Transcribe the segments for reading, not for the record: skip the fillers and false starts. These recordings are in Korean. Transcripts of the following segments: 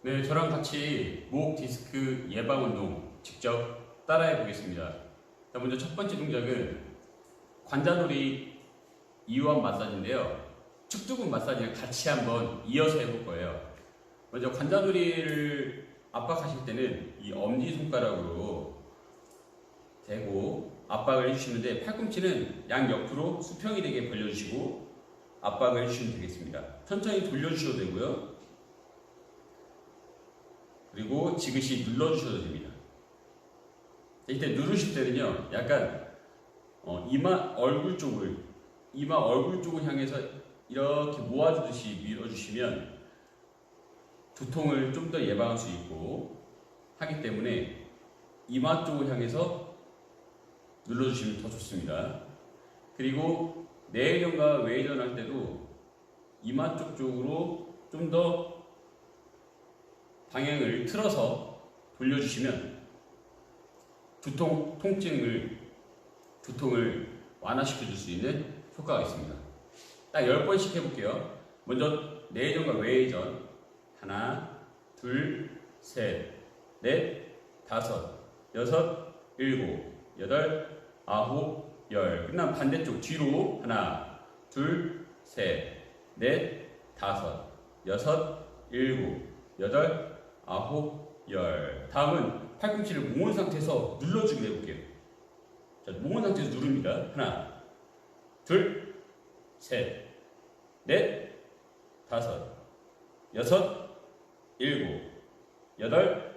네, 저랑 같이 목 디스크 예방 운동 직접 따라해 보겠습니다. 자, 먼저 첫 번째 동작은 관자놀이 이완 마사지인데요. 축두근 마사지를 같이 한번 이어서 해볼 거예요. 먼저 관자놀이를 압박하실 때는 이 엄지손가락으로 대고 압박을 해주시는데, 팔꿈치는 양옆으로 수평이 되게 벌려주시고 압박을 해주시면 되겠습니다. 천천히 돌려주셔도 되고요. 그리고 지그시 눌러주셔도 됩니다. 이때 누르실 때는요, 약간 이마 얼굴 쪽을 향해서 이렇게 모아주듯이 밀어주시면 두통을 좀 더 예방할 수 있고 하기 때문에 이마 쪽을 향해서 눌러주시면 더 좋습니다. 그리고 내회전과 외회전 할 때도 이마 쪽으로 좀 더 방향을 틀어서 돌려주시면 두통을 완화시켜 줄 수 있는 효과가 있습니다. 딱 10번씩 해볼게요. 먼저 내회전과 외회전. 하나, 둘, 셋, 넷, 다섯, 여섯, 일곱, 여덟, 아홉, 열. 끝나면 반대쪽 뒤로. 하나, 둘, 셋, 넷, 다섯, 여섯, 일곱, 여덟, 아홉, 열. 다음은 팔꿈치를 몽원 상태에서 눌러주기로 해볼게요. 자, 몽원 상태에서 누릅니다. 하나, 둘, 셋, 넷, 다섯, 여섯, 일곱, 여덟,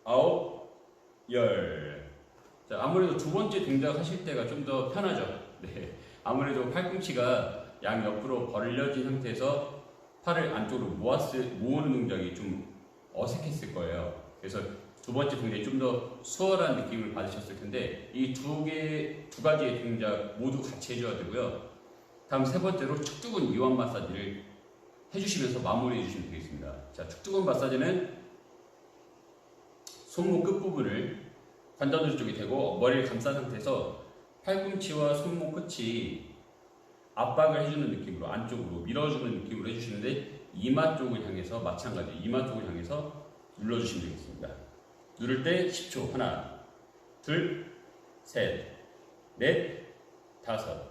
아홉, 열. 자, 아무래도 두 번째 동작 하실 때가 좀 더 편하죠. 네. 아무래도 팔꿈치가 양옆으로 벌려진 상태에서 팔을 안쪽으로 모으는 동작이 좀 어색했을 거예요. 그래서 두 번째 동작이 좀 더 수월한 느낌을 받으셨을 텐데, 이 두 가지의 동작 모두 같이 해줘야 되고요. 다음 세 번째로 축두근 이완 마사지를 해주시면서 마무리해 주시면 되겠습니다. 자, 축두근 마사지는 손목 끝부분을 관자놀이 쪽에 대고 머리를 감싼 상태에서 팔꿈치와 손목 끝이 압박을 해주는 느낌으로, 안쪽으로 밀어주는 느낌으로 해주시는데, 이마 쪽을 향해서 마찬가지 이마 쪽을 향해서 눌러주시면 되겠습니다. 누를 때 10초. 하나, 둘, 셋, 넷, 다섯,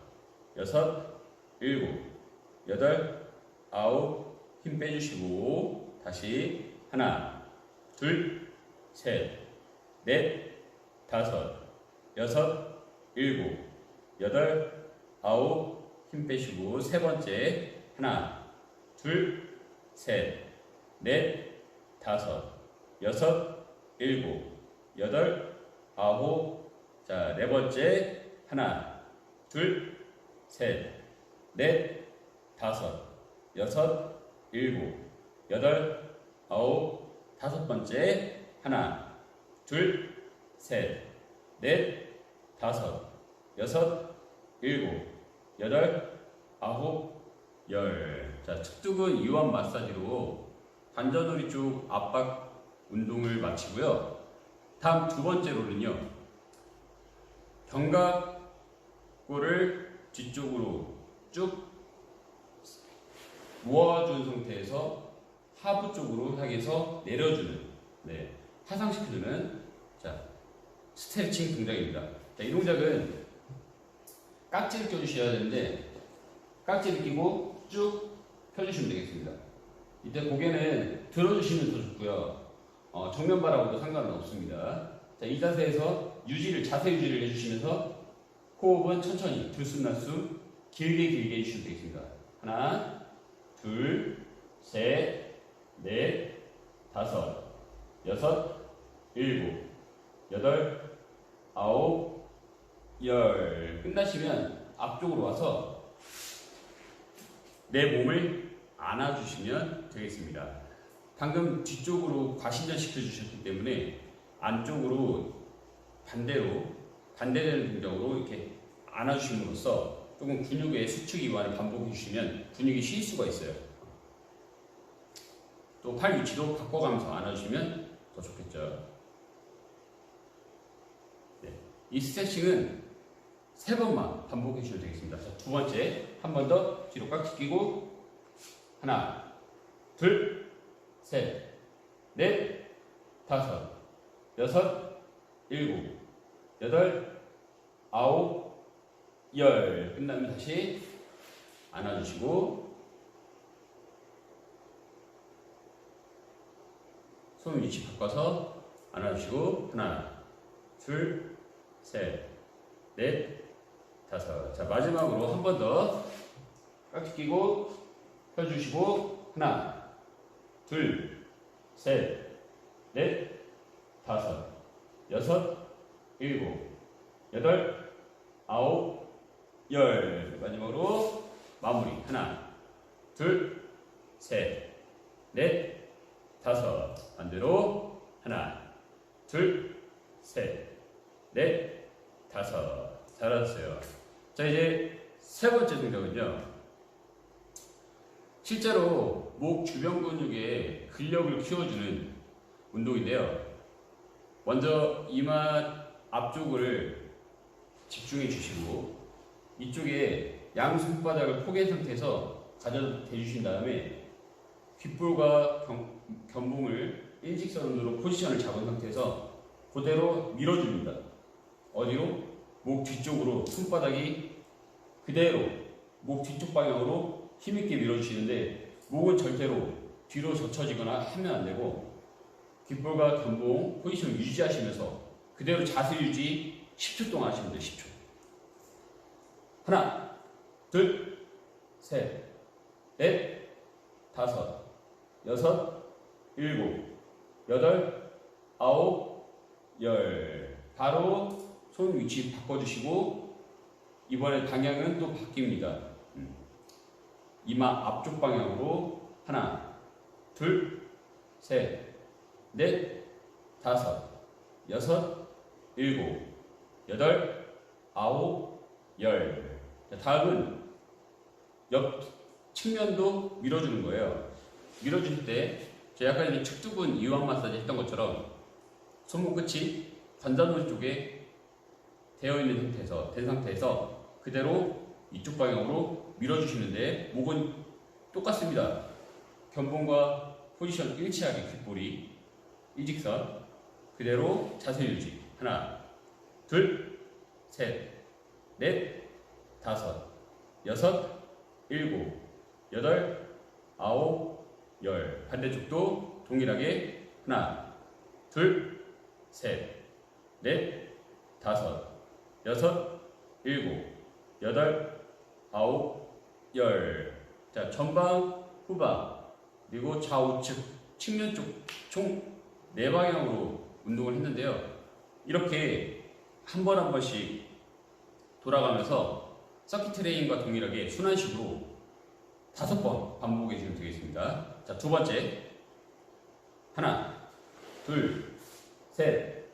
여섯, 일곱, 여덟, 아홉. 힘 빼주시고 다시 하나, 둘, 셋, 넷, 다섯, 여섯, 일곱, 여덟, 아홉. 힘 빼시고 세 번째. 하나, 둘, 셋, 넷, 다섯, 여섯, 일곱, 여덟, 아홉. 자, 네 번째. 하나, 둘, 셋, 넷, 다섯, 여섯, 일곱, 여덟, 아홉. 다섯 번째. 하나, 둘, 셋, 넷, 다섯, 여섯, 일곱, 여덟, 아홉, 열. 자, 축두근 이완 마사지로 관자놀이 쪽 압박 운동을 마치고요. 다음 두 번째로는요, 견갑골을 뒤쪽으로 쭉 모아준 상태에서 하부 쪽으로 향해서 내려주는, 하상시켜주는, 스트레칭 동작입니다. 자, 이 동작은 깍지를 껴주셔야 되는데, 깍지를 끼고 쭉 펴주시면 되겠습니다. 이때 고개는 들어주시면 더 좋고요. 정면 바라보도 상관은 없습니다. 자, 이 자세에서 자세 유지를 해주시면서 호흡은 천천히 들숨날숨 길게 해주시면 되겠습니다. 하나, 둘, 셋, 넷, 다섯, 여섯, 일곱, 여덟, 아홉, 열. 끝나시면 앞쪽으로 와서 내 몸을 안아주시면 되겠습니다. 방금 뒤쪽으로 과신전 시켜주셨기 때문에 안쪽으로 반대되는 동작으로 이렇게 안아주심으로써 조금 근육의 수축 이완을 반복해 주시면 근육이 쉴 수가 있어요. 또 팔 위치도 바꿔가면서 안아주시면 더 좋겠죠. 네. 이 스트레칭은 3번만 반복해 주시면 되겠습니다. 자, 두 번째. 한 번 더 뒤로 깍지 끼고 하나, 둘, 셋, 넷, 다섯, 여섯, 일곱, 여덟, 아홉, 열. 끝나면 다시 안아주시고 손 위치 바꿔서 안아주시고 하나, 둘, 셋, 넷, 다섯. 자, 마지막으로 한 번 더 깍지 끼고 펴주시고 하나, 둘, 셋, 넷, 다섯, 여섯, 일곱, 여덟, 아홉, 열. 마지막으로 마무리. 하나, 둘, 셋, 넷, 다섯. 반대로 하나, 둘, 셋, 넷, 다섯. 잘하셨어요. 자, 이제 세 번째 동작은요. 실제로 목 주변 근육의 근력을 키워주는 운동인데요. 먼저 이마 앞쪽을 집중해 주시고 이쪽에 양 손바닥을 포개한 상태에서 가져다 대주신 다음에 귓볼과 견봉을 일직선으로 포지션을 잡은 상태에서 그대로 밀어줍니다. 어디로? 목 뒤쪽으로 손바닥이 그대로 목 뒤쪽 방향으로 힘있게 밀어주시는데 목은 절대로 뒤로 젖혀지거나 하면 안 되고 귓볼과 견봉 포지션을 유지하시면서 그대로 자세 유지 10초 동안 하시면 돼요. 10초. 하나, 둘, 셋, 넷, 다섯, 여섯, 일곱, 여덟, 아홉, 열. 바로 손 위치 바꿔주시고 이번에 방향은 또 바뀝니다. 이마 앞쪽 방향으로 하나, 둘, 셋, 넷, 다섯, 여섯, 일곱, 여덟, 아홉, 열. 자, 다음은 옆 측면도 밀어주는 거예요. 밀어줄 때 제가 아까 전에 측두근 이완 마사지 했던 것처럼 손목 끝이 관자놀이 쪽에 된 상태에서 그대로 이쪽 방향으로 밀어주시는데 목은 똑같습니다. 견봉과 포지션 일치하게 귓볼이 일직선 그대로 자세 유지. 하나, 둘, 셋, 넷, 다섯, 여섯, 일곱, 여덟, 아홉, 열. 반대쪽도 동일하게 하나, 둘, 셋, 넷, 다섯, 여섯, 일곱, 여덟, 아홉, 열. 자, 전방, 후방, 그리고 좌우측, 측면 쪽 총 4방향으로 운동을 했는데요. 이렇게 한 번 한 번씩 돌아가면서 서킷 트레이닝과 동일하게 순환식으로 5번 반복해 주시면 되겠습니다. 자, 두 번째. 하나, 둘, 셋,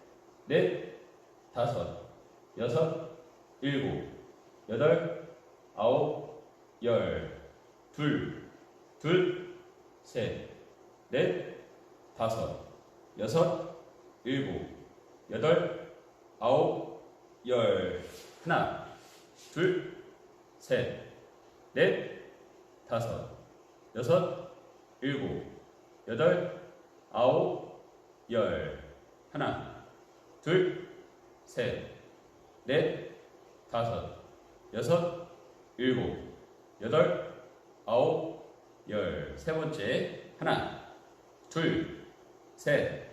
넷, 다섯, 여섯, 일곱, 여덟, 아홉, 열. 둘, 셋, 넷, 다섯, 여섯, 일곱, 여덟, 아홉, 열. 하나, 둘, 셋, 넷, 다섯, 여섯, 일곱, 여덟, 아홉, 열. 하나, 둘, 셋, 넷, 다섯, 여섯, 일곱, 여덟, 아홉, 열. 세 번째. 하나, 둘, 셋,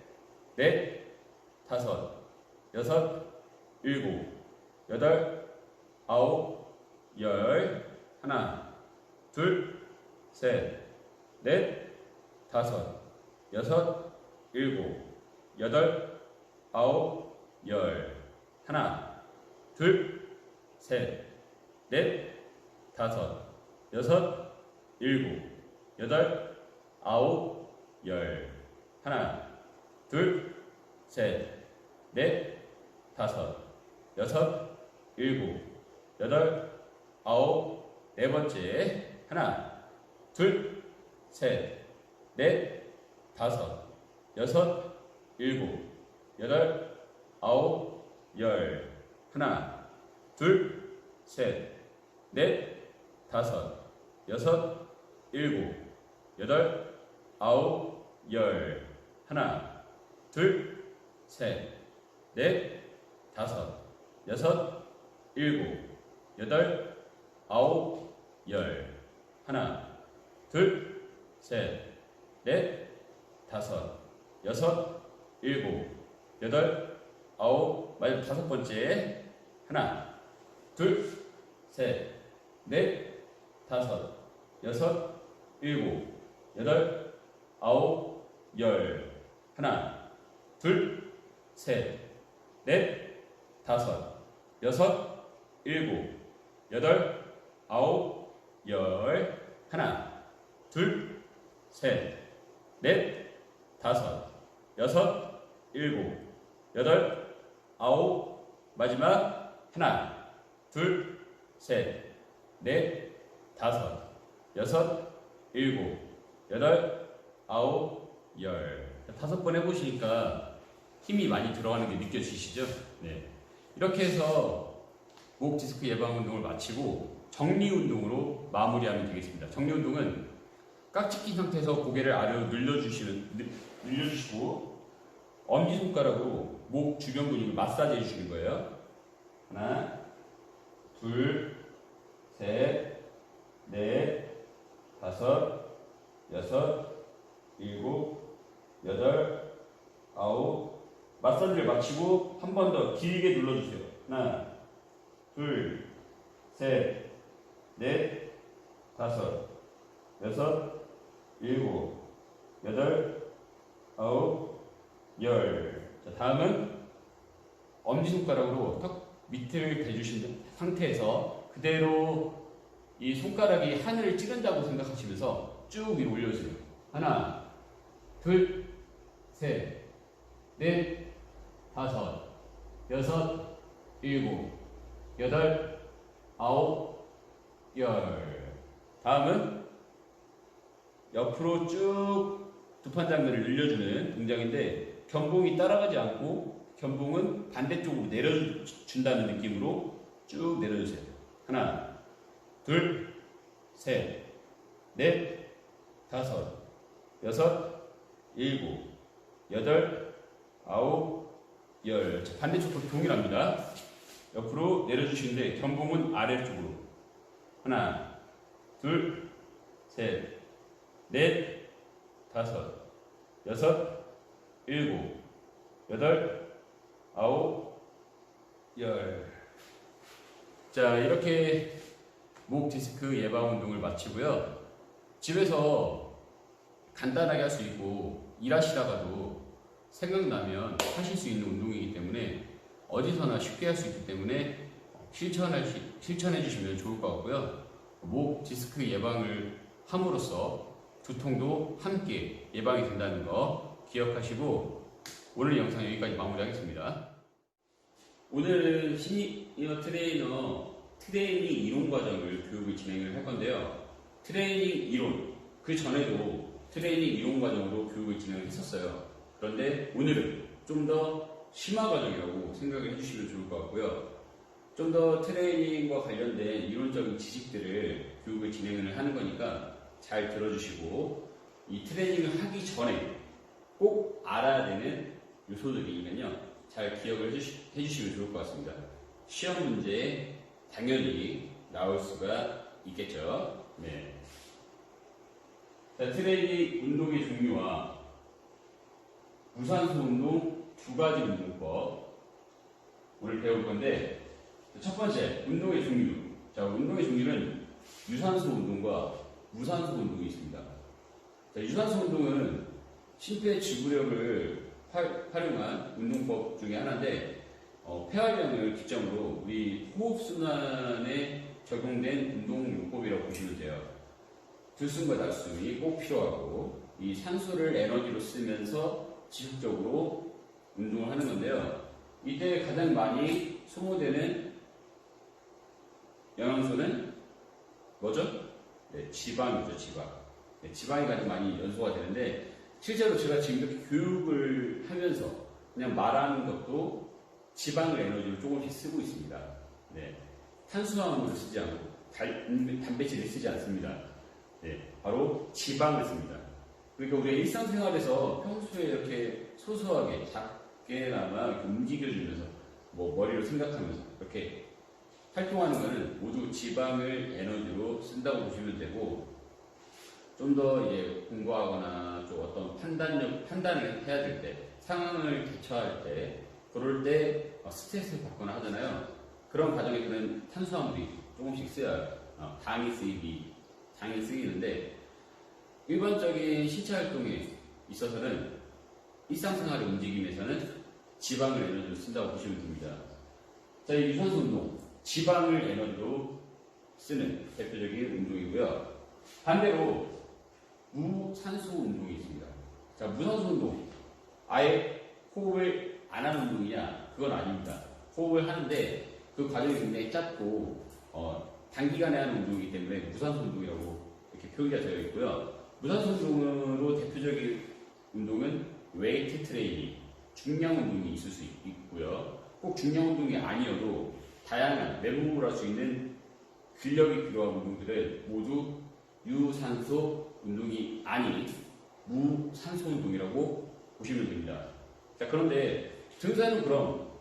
넷, 다섯, 여섯, 일곱, 여덟, 아홉, 열. 하나, 둘, 셋, 넷, 다섯, 여섯, 일곱, 여덟, 아홉, 열. 하나, 둘, 셋, 넷, 다섯, 여섯, 일곱, 여덟, 아홉, 열. 하나, 둘, 셋, 넷, 다섯, 여섯, 일곱, 여덟, 아홉. 네 번째. 하나, 둘, 셋, 넷, 다섯, 여섯, 일곱, 여덟, 아홉, 열. 하나, 둘, 셋, 넷, 다섯, 여섯, 일곱, 여덟, 아홉, 열. 하나, 둘, 셋, 넷, 다섯, 여섯, 일곱, 여덟, 아홉, 열. 하나, 둘, 셋, 넷, 다섯, 여섯, 일곱, 여덟, 아홉, 마지막 다섯 번째. 하나, 둘, 셋, 넷, 다섯, 여섯, 일곱, 여덟, 아홉, 열. 하나, 둘, 셋, 넷, 다섯, 여섯, 일곱, 여덟, 아홉, 열. 하나, 둘, 셋, 넷, 다섯, 여섯, 일곱, 여덟, 아홉, 마지막. 하나, 둘, 셋, 넷, 다섯, 여섯, 일곱, 여덟, 아홉, 열. 다섯 번 해보시니까 힘이 많이 들어가는 게 느껴지시죠? 네. 이렇게 해서 목 디스크 예방 운동을 마치고 정리 운동으로 마무리하면 되겠습니다. 정리 운동은 깍지 낀 상태에서 고개를 아래로 늘려주시고 엄지손가락으로 목 주변 근육을 마사지 해주시는 거예요. 하나, 둘, 셋, 넷, 다섯, 여섯, 일곱, 여덟, 아홉. 마사지를 마치고 한 번 더 길게 눌러주세요. 하나, 둘, 셋, 넷, 다섯, 여섯, 일곱, 여덟, 아홉, 열. 자, 다음은 엄지손가락으로 턱 밑을 대주신 상태에서 그대로 이 손가락이 하늘을 찌른다고 생각하시면서 쭉 위로 올려주세요. 하나, 둘, 셋, 넷, 다섯, 여섯, 일곱, 여덟, 아홉, 열. 다음은 옆으로 쭉 두판장면을 늘려주는 동작인데 견봉이 따라가지 않고 견봉은 반대쪽으로 내려준다는 느낌으로 쭉 내려주세요. 하나, 둘, 셋, 넷, 다섯, 여섯, 일곱, 여덟, 아홉, 열. 반대쪽도 동일합니다. 옆으로 내려주시는데 견봉은 아래쪽으로. 하나, 둘, 셋, 넷, 다섯, 여섯, 일곱, 여덟, 아홉, 열. 자, 이렇게 목 디스크 예방 운동을 마치고요. 집에서 간단하게 할 수 있고 일하시다가도 생각나면 하실 수 있는 운동이기 때문에 어디서나 쉽게 할 수 있기 때문에 실천해 주시면 좋을 것 같고요. 목 디스크 예방을 함으로써 두통도 함께 예방이 된다는 거 기억하시고 오늘 영상 여기까지 마무리하겠습니다. 오늘은 시니어 트레이너 트레이닝 이론 과정을 교육을 진행을 할 건데요. 트레이닝 이론, 그 전에도 트레이닝 이론 과정으로 교육을 진행을 했었어요. 그런데 오늘은 좀 더 심화 과정이라고 생각을 해주시면 좋을 것 같고요. 좀 더 트레이닝과 관련된 이론적인 지식들을 교육을 진행을 하는 거니까 잘 들어주시고 이 트레이닝을 하기 전에 꼭 알아야 되는 요소들이니까요. 잘 기억을 해주시면 좋을 것 같습니다. 시험 문제에 당연히 나올 수가 있겠죠. 네. 자, 트레이닝 운동의 종류와 무산소 운동 두 가지 운동법 오늘 배울 건데 첫 번째 운동의 종류. 자, 운동의 종류는 유산소 운동과 무산소 운동이 있습니다. 자, 유산소 운동은 심폐지구력을 활용한 운동법 중에 하나인데 폐활량을 기점으로 우리 호흡순환에 적용된 운동요법이라고 보시면 돼요. 들숨과 날숨이 꼭 필요하고 이 산소를 에너지로 쓰면서 지속적으로 운동을 하는 건데요. 이때 가장 많이 소모되는 영양소는 뭐죠? 네, 지방이죠, 지방. 네, 지방이 가장 많이 연소가 되는데 실제로 제가 지금 이렇게 교육을 하면서 그냥 말하는 것도 지방을 에너지로 조금씩 쓰고 있습니다. 네, 탄수화물을 쓰지 않고 단백질을 쓰지 않습니다. 네, 바로 지방을 씁니다. 그러니까 우리가 일상생활에서 평소에 이렇게 소소하게 작게나마 이렇게 움직여주면서 뭐 머리로 생각하면서 이렇게 활동하는 거는 모두 지방을 에너지로 쓴다고 보시면 되고, 좀 더 이제 공부하거나 좀 어떤 판단을 해야 될 때, 상황을 대처할 때, 그럴 때 스트레스를 받거나 하잖아요. 그런 과정에서는 탄수화물이 조금씩 쓰여요. 당이 쓰이는데, 일반적인 신체 활동에 있어서는 일상생활의 움직임에서는 지방을 에너지로 쓴다고 보시면 됩니다. 자, 이 유산소 운동, 지방을 에너지로 쓰는 대표적인 운동이고요. 반대로 무산소 운동이 있습니다. 자, 무산소 운동, 아예 호흡을 안 하는 운동이냐? 그건 아닙니다. 호흡을 하는데 그 과정이 굉장히 짧고 단기간에 하는 운동이기 때문에 무산소 운동이라고 이렇게 표기가 되어 있고요. 무산소 운동으로 대표적인 운동은 웨이트 트레이닝, 중량 운동이 있을 수 있고요. 꼭 중량 운동이 아니어도 다양한 맨몸으로 할 수 있는 근력이 필요한 운동들은 모두 유산소 운동이 아닌 무산소 운동이라고 보시면 됩니다. 자, 그런데 등산은 그럼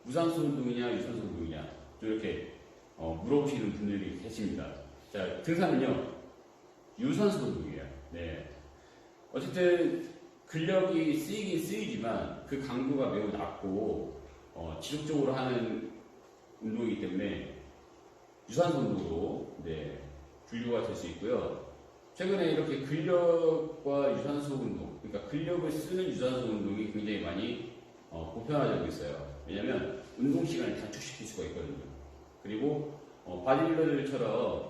무산소 운동이냐 유산소 운동이냐 좀 이렇게 물어보시는 분들이 계십니다. 자, 등산은요 유산소 운동이에요. 네. 어쨌든 근력이 쓰이긴 쓰이지만 그 강도가 매우 낮고 지속적으로 하는 운동이기 때문에 유산소 운동으로 분류가 될 수 있고요. 최근에 이렇게 근력과 유산소 운동, 그러니까 근력을 쓰는 유산소 운동이 굉장히 많이 보편화되고 있어요. 왜냐하면 운동 시간을 단축시킬 수가 있거든요. 그리고 바디빌더들처럼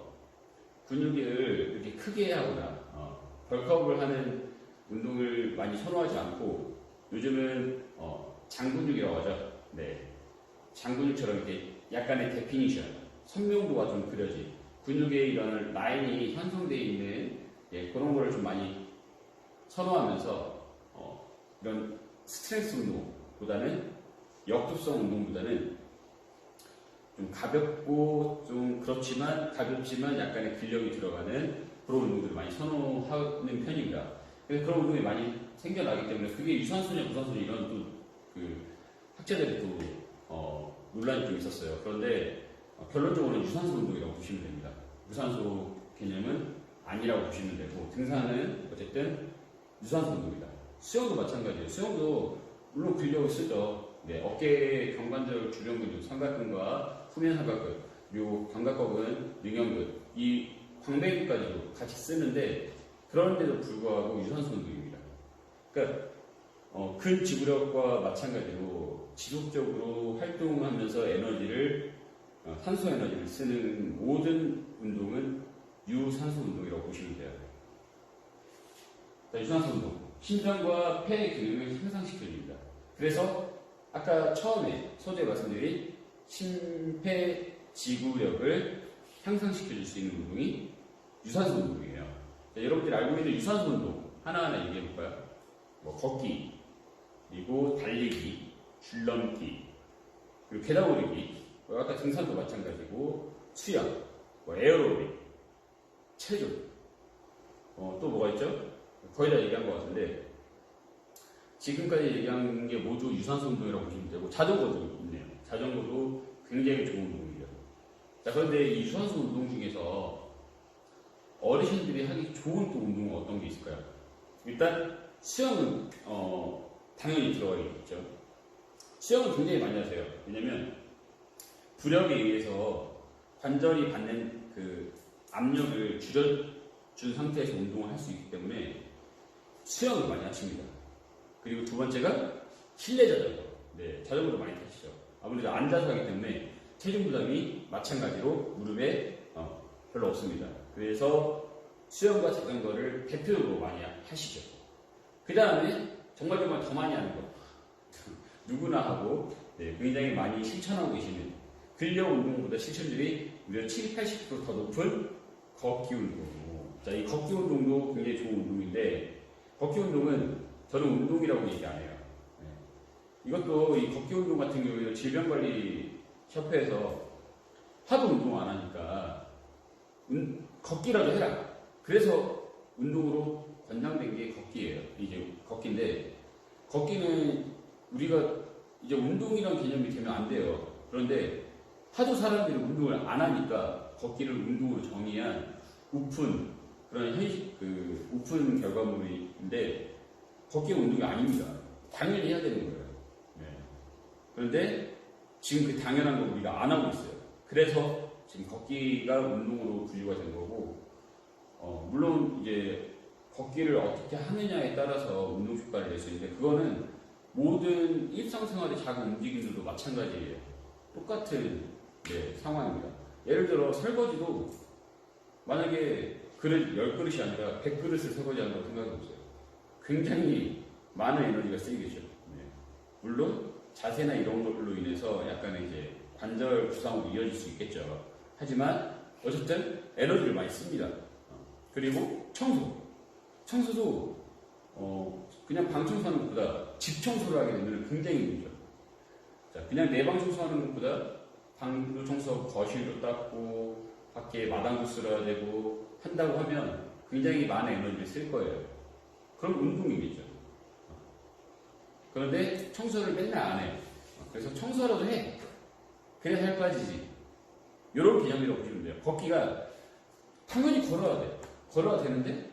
근육을 이렇게 크게 하거나 벌크업을 하는 운동을 많이 선호하지 않고 요즘은 장근육이라고 하죠. 네, 장근육처럼 이렇게 약간의 데피니션, 선명도가 좀 그려진 근육에 이런 라인이 형성되어 있는 그런 거를 좀 많이 선호하면서 이런 스트렝스 운동보다는 역도성 운동보다는 좀 가볍고 좀 가볍지만 약간의 근력이 들어가는 그런 운동들을 많이 선호하는 편입니다. 그래서 그런 운동이 많이 생겨나기 때문에 그게 유산소냐 무산소냐 이런 또 그 학자들이 또 논란이 좀 있었어요. 그런데 결론적으로는 유산소 운동이라고 보시면 됩니다. 무산소 개념은 아니라고 보시면 되고, 등산은 어쨌든 유산소 운동이다. 수영도 마찬가지예요. 수영도 물론 근력을 쓰죠. 네, 어깨 경관절 주변 근육, 삼각근과 후면 삼각근, 그리고 견갑골은 능형근, 이 광배근까지도 같이 쓰는데 그런데도 불구하고 유산소 운동입니다. 그러니까 근지구력과 마찬가지로 지속적으로 활동하면서 산소 에너지를 쓰는 모든 운동은 유산소 운동이라고 보시면 돼요. 자, 유산소 운동, 심장과 폐의 기능을 향상시켜줍니다. 그래서 아까 처음에 서두에 말씀드린 심폐지구력을 향상시켜줄 수 있는 운동이 유산소 운동이에요. 자, 여러분들이 알고 있는 유산소 운동 하나하나 얘기해볼까요? 걷기, 그리고 달리기, 줄넘기, 그리고 계단 오르기, 아까 등산도 마찬가지고 수영, 에어로빅, 체조, 또 뭐가 있죠? 거의 다 얘기한 것 같은데 지금까지 얘기한 게 모두 유산소 운동이라고 보시면 되고, 자전거도 있네요. 자전거도 굉장히 좋은 운동이에요. 자, 그런데 이 유산소 운동 중에서 어르신들이 하기 좋은 또 운동은 어떤 게 있을까요? 일단 수영은 당연히 들어가 있겠죠. 수영은 굉장히 많이 하세요. 왜냐면 부력에 의해서 관절이 받는 그 압력을 줄여준 상태에서 운동을 할 수 있기 때문에 수영을 많이 하십니다. 그리고 두 번째가 실내 자전거. 네, 자전거도 많이 타시죠. 아무래도 앉아서 하기 때문에 체중 부담이 마찬가지로 무릎에 별로 없습니다. 그래서 수영과 자전거를 대표적으로 많이 하시죠. 그 다음에 정말 더 많이 하는 거. 누구나 하고 굉장히 많이 실천하고 계시는 근력 운동보다 실천율이 무려 70~80% 더 높은 걷기 운동. 자, 이 걷기 운동도 굉장히 좋은 운동인데 걷기 운동은 저는 운동이라고 얘기 안 해요. 이것도 이 걷기 운동 같은 경우에는 질병관리협회에서 하도 운동 안 하니까 걷기라도 해라. 그래서 운동으로 권장된 게 걷기예요. 이게 걷기인데 걷기는 우리가 이제 운동이란 개념이 되면 안 돼요. 그런데 하도 사람들이 운동을 안 하니까 걷기를 운동으로 정의한 오픈 그런 오픈 결과물인데 걷기가 운동이 아닙니다. 당연히 해야 되는 거예요. 네. 그런데 지금 그 당연한 걸 우리가 안 하고 있어요. 그래서 지금 걷기가 운동으로 분류가 된 거고, 물론 이제 걷기를 어떻게 하느냐에 따라서 운동 효과를 낼 수 있는데 그거는 모든 일상생활의 작은 움직임들도 마찬가지예요. 똑같은 상황입니다. 예를 들어 설거지도 만약에 그릇 10그릇이 아니라 100그릇을 설거지한다고 생각해보세요. 굉장히 많은 에너지가 쓰이겠죠. 네. 물론 자세나 이런 걸로 인해서 약간의 이제 관절 부상으로 이어질 수 있겠죠. 하지만 어쨌든 에너지를 많이 씁니다. 그리고 청소도 그냥 방 청소하는 것보다 집 청소를 하게 되면 굉장히 힘들죠. 자, 그냥 내 방 청소하는 것보다 방도 청소하고 거실도 닦고 밖에 마당도 쓸어야 되고 한다고 하면 굉장히 많은 에너지를 쓸 거예요. 그럼 운동이겠죠. 그런데 청소를 맨날 안 해요. 그래서 청소라도 해. 그래야 살 빠지지. 이런 개념이라고 보시면 돼요. 걷기가 당연히 걸어야 돼. 걸어야 되는데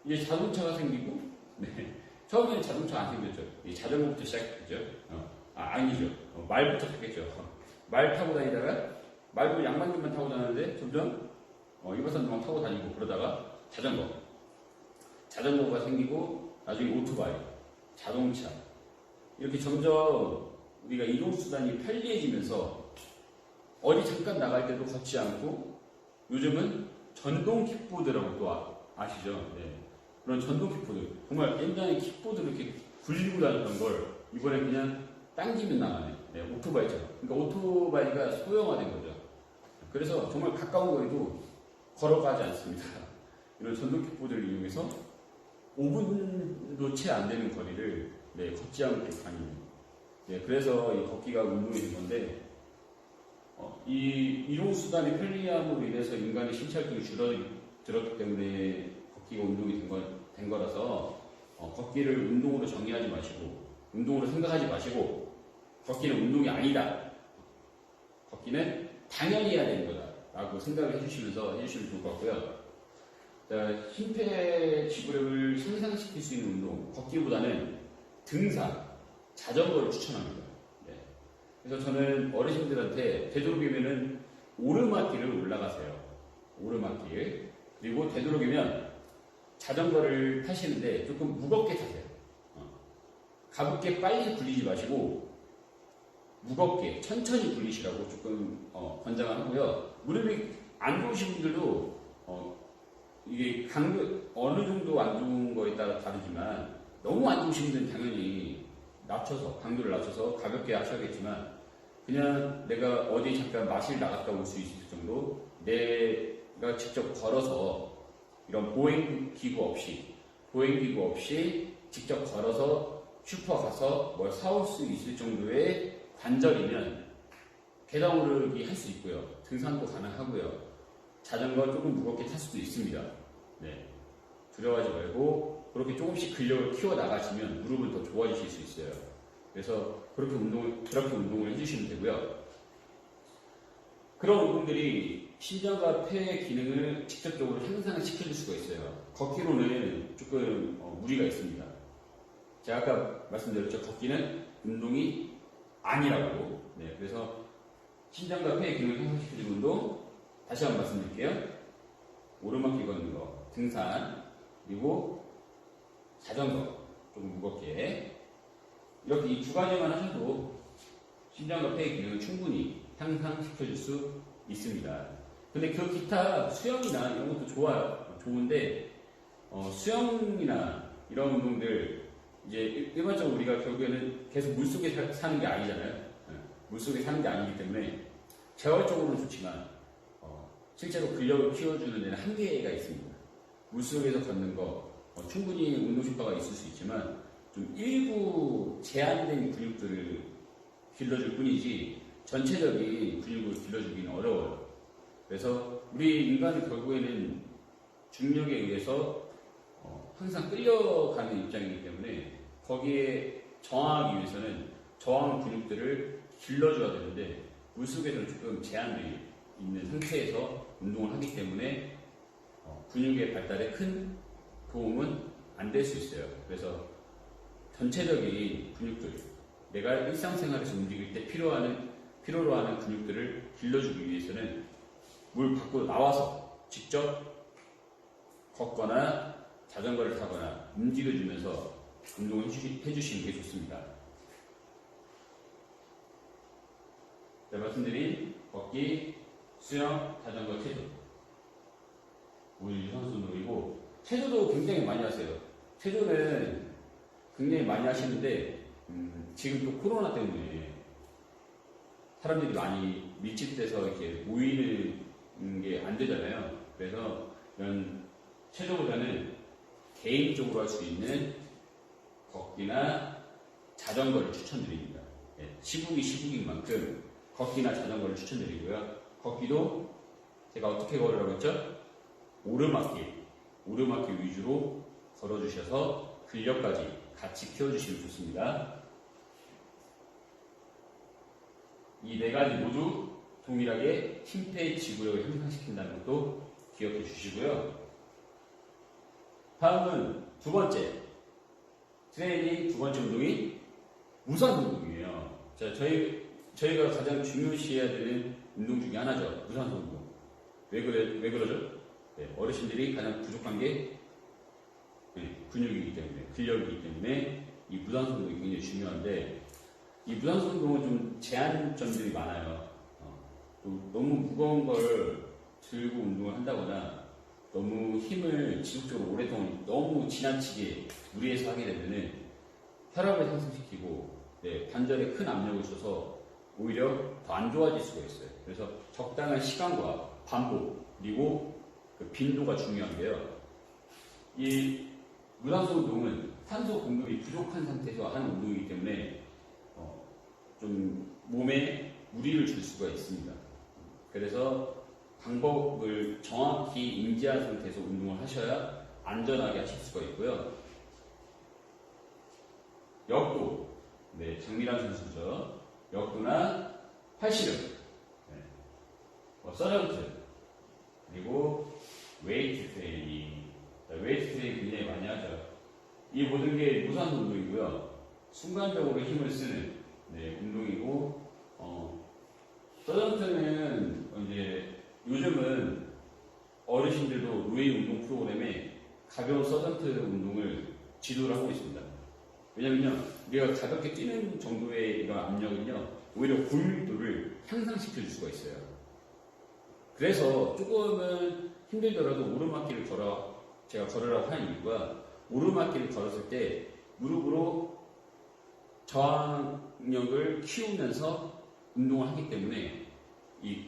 이제 자동차가 생기고 처음에는 자동차 안 생겼죠. 자전거부터 시작했죠. 아니죠. 말부터 탔겠죠. 말 타고 다니다가 말도 양반님만 타고 다니는데 점점 일반 사람들만 타고 다니고 그러다가 자전거가 생기고 나중에 오토바이, 자동차 이렇게 점점 우리가 이동수단이 편리해지면서 어디 잠깐 나갈 때도 걷지 않고 요즘은 전동 킥보드라고 또 아시죠? 네. 그런 전동 킥보드 정말 옛날에 킥보드를 이렇게 굴리고 다녔던 걸 이번에 그냥 당기면 나가네. 네, 오토바이처럼. 그러니까 오토바이가 소형화된 거죠. 그래서 정말 가까운 거리도 걸어가지 않습니다. 이런 전동 킥보드를 이용해서 5분도 채 안 되는 거리를 걷지 않고 다닙니다. 그래서 이 걷기가 운동이 된 건데 이 이동수단의 편리함으로 인해서 인간의 신체활동이 줄어들었기 때문에 걷기가 운동이 된 거라서 걷기를 운동으로 정의하지 마시고 운동으로 생각하지 마시고 걷기는 운동이 아니다. 걷기는 당연히 해야 되는 거다 라고 생각을 해주시면 좋을 것 같고요. 자, 심폐지구력을 향상시킬 수 있는 운동 걷기보다는 등산, 자전거를 추천합니다. 그래서 저는 어르신들한테 되도록이면은 오르막길을 올라가세요. 오르막길. 그리고 되도록이면 자전거를 타시는데 조금 무겁게 타세요. 가볍게 빨리 굴리지 마시고 무겁게 천천히 굴리시라고 조금 권장을 하고요. 무릎이 안 좋으신 분들도 이게 어느 정도 안 좋은 거에 따라 다르지만 너무 안 좋으신 분들은 당연히 강도를 낮춰서 가볍게 하셔야겠지만 그냥 내가 어디 잠깐 마실 나갔다 올 수 있을 정도 내가 직접 걸어서 이런 보행기구 없이 직접 걸어서 슈퍼 가서 뭘 사올 수 있을 정도의 관절이면 계단 오르기 할 수 있고요. 등산도 가능하고요. 자전거 조금 무겁게 탈 수도 있습니다. 두려워하지 말고 그렇게 조금씩 근력을 키워 나가시면 무릎은 더 좋아지실 수 있어요. 그래서 그렇게 운동을 해주시면 되고요. 그런 운동들이 심장과 폐의 기능을 직접적으로 향상시켜줄 수가 있어요. 걷기로는 조금 무리가 있습니다. 제가 아까 말씀드렸죠. 걷기는 운동이 아니라고. 그래서 심장과 폐의 기능을 향상시켜주는 운동 다시 한번 말씀드릴게요. 오르막길 걷는 거, 등산, 그리고 자전거 조금 무겁게 이렇게 이 두 가지만 하셔도 심장과 폐의 기능을 충분히 향상시켜줄 수 있습니다. 근데 그 기타 수영이나 이런 것도 좋은데 수영이나 이런 운동들 이제 일반적으로 우리가 결국에는 계속 물속에 사는 게 아니잖아요. 물속에 사는 게 아니기 때문에 재활적으로는 좋지만 실제로 근력을 키워주는 데는 한계가 있습니다. 물속에서 걷는 거 충분히 운동 효과가 있을 수 있지만 좀 일부 제한된 근육들을 길러줄 뿐이지 전체적인 근육을 길러주기는 어려워요. 그래서 우리 인간은 결국에는 중력에 의해서 항상 끌려가는 입장이기 때문에 거기에 저항하기 위해서는 저항 근육들을 길러줘야 되는데 물속에서는 조금 제한이 있는 상태에서 운동을 하기 때문에 근육의 발달에 큰 도움은 안 될 수 있어요. 그래서 전체적인 근육들, 내가 일상생활에서 움직일 때 필요로 하는 근육들을 길러주기 위해서는 물 밖으로 나와서 직접 걷거나 자전거를 타거나 움직여주면서 운동을 해주시는 게 좋습니다. 자, 말씀드린 걷기, 수영, 자전거, 체조. 우리 유산소 운동이고, 체조도 굉장히 많이 하세요. 체조는 굉장히 많이 하시는데, 지금 또 코로나 때문에 사람들이 많이 밀집돼서 이렇게 모이는 게 안 되잖아요. 그래서 이런 체조보다는 개인적으로 할 수 있는 걷기나 자전거를 추천드립니다. 시국인 만큼 걷기나 자전거를 추천드리고요. 걷기도 제가 어떻게 걸으라고 했죠? 오르막길 위주로 걸어주셔서 근력까지 같이 키워주시면 좋습니다. 이 네 가지 모두 동일하게 심폐 지구력을 향상시킨다는 것도 기억해 주시고요. 다음은 두 번째 트레이닝, 두 번째 운동이 무산 운동이에요. 자, 저희가 가장 중요시해야 되는 운동 중에 하나죠. 무산소 운동. 왜 그러죠? 네, 어르신들이 가장 부족한 게 근육이기 때문에, 근력이기 때문에 이 무산소 운동이 굉장히 중요한데, 이 무산소 운동은 좀 제한점들이 많아요. 또 너무 무거운 걸 들고 운동을 한다거나 너무 힘을 지속적으로 오랫동안 너무 지나치게 무리해서 하게 되면은 혈압을 상승시키고 관절에 큰 압력을 줘서 오히려 더 안 좋아질 수가 있어요. 그래서 적당한 시간과 반복 그리고 그 빈도가 중요한데요. 이 무산소 운동은 산소 공급이 부족한 상태에서 하는 운동이기 때문에 좀 몸에 무리를 줄 수가 있습니다. 그래서 방법을 정확히 인지한 상태에서 운동을 하셔야 안전하게 하실 수가 있고요. 역도, 장미란 선수죠. 역도나 팔씨름, 서전트, 그리고 웨이트 트레이닝. 웨이트 트레이닝 굉장히 많이 하죠. 이 모든 게 무산소 운동이고요. 순간적으로 힘을 쓰는 운동이고, 서전트는 이제 요즘은 어르신들도 루이 운동 프로그램에 가벼운 서전트 운동을 지도를 하고 있습니다. 왜냐면요, 우리가 가볍게 뛰는 정도의 이런 압력은요, 오히려 골밀도를 향상시킬 수가 있어요. 그래서 조금은 힘들더라도 오르막길을 제가 걸으라고 하는 이유가, 오르막길을 걸었을 때 무릎으로 저항력을 키우면서 운동을 하기 때문에 이